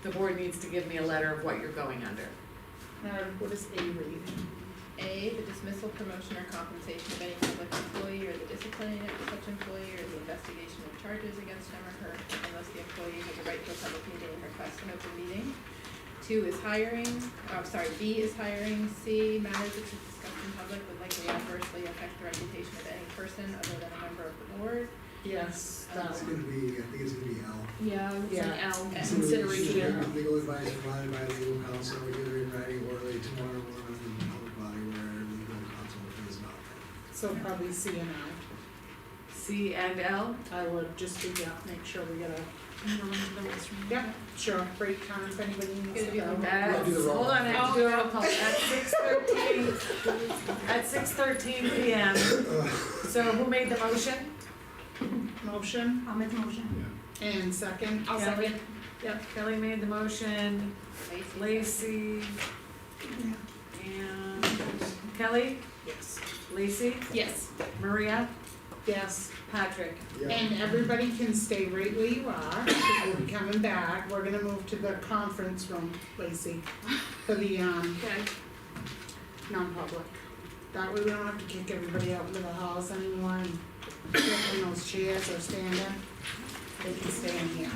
The board needs to give me a letter of what you're going under. What does A read? A, the dismissal, promotion, or compensation of any public employee, or the disciplining of such employee, or the investigation of charges against him or her, unless the employee has a right to a public meeting and request an open meeting. 2 is hiring, B is hiring. C, matters which is discussed in public would likely adversely affect the reputation of any person other than a member of the board. Yes, that It's one. gonna be, I think it's gonna be L. Yeah, I would say Yeah. L, Consideration consideration. of legal advice provided by legal counsel, either in writing or orally to one or more members of the public body where legal counsel is not. So probably C and I. C and L? I would just do, make sure we get a. Yeah, sure, break time if anybody needs to go. Yeah, do the roll. Hold on, I have to do a roll call. At 6:13 PM. So who made the motion? Motion, I'll make the motion. and second? I'll second. Yep, Kelly made the motion, Lacey, and Kelly, Yes. Lacey, Yes. Maria, Yes, Patrick. and everybody can stay right where you are, we'll be coming back, we're gonna move to the conference room, Lacey, for the, Okay. non-public. That way we don't have to kick everybody out into the halls anymore and sit in those chairs or stand in, they can stay in here.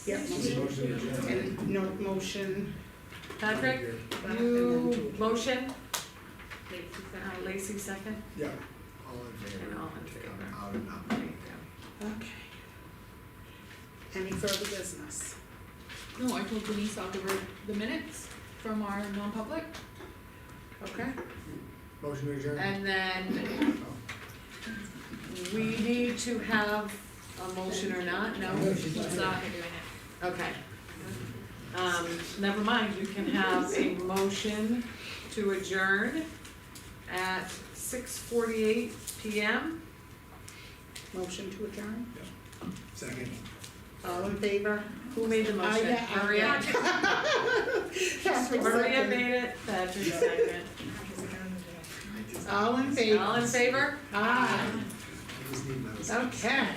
Yeah, Motion adjourned. and no motion. Patrick, back and then you to- motion, Lacey said. Lacey second, Yeah, all in favor. and all in favor. Out and up. There you go. Okay. Any further business? No, I told Denise I'll give her the minutes from our non-public. Okay. Motion to adjourn. And then we need to have a motion or not, no? No, she's It's not not, here. okay. Never mind, we can have a motion to adjourn at 6:48 PM. Motion to adjourn? Second. All in favor? Who made the motion? yeah, Maria? Patrick Maria second. made it, Patrick second. All in favor? All in favor? Aye. I just need those. Okay.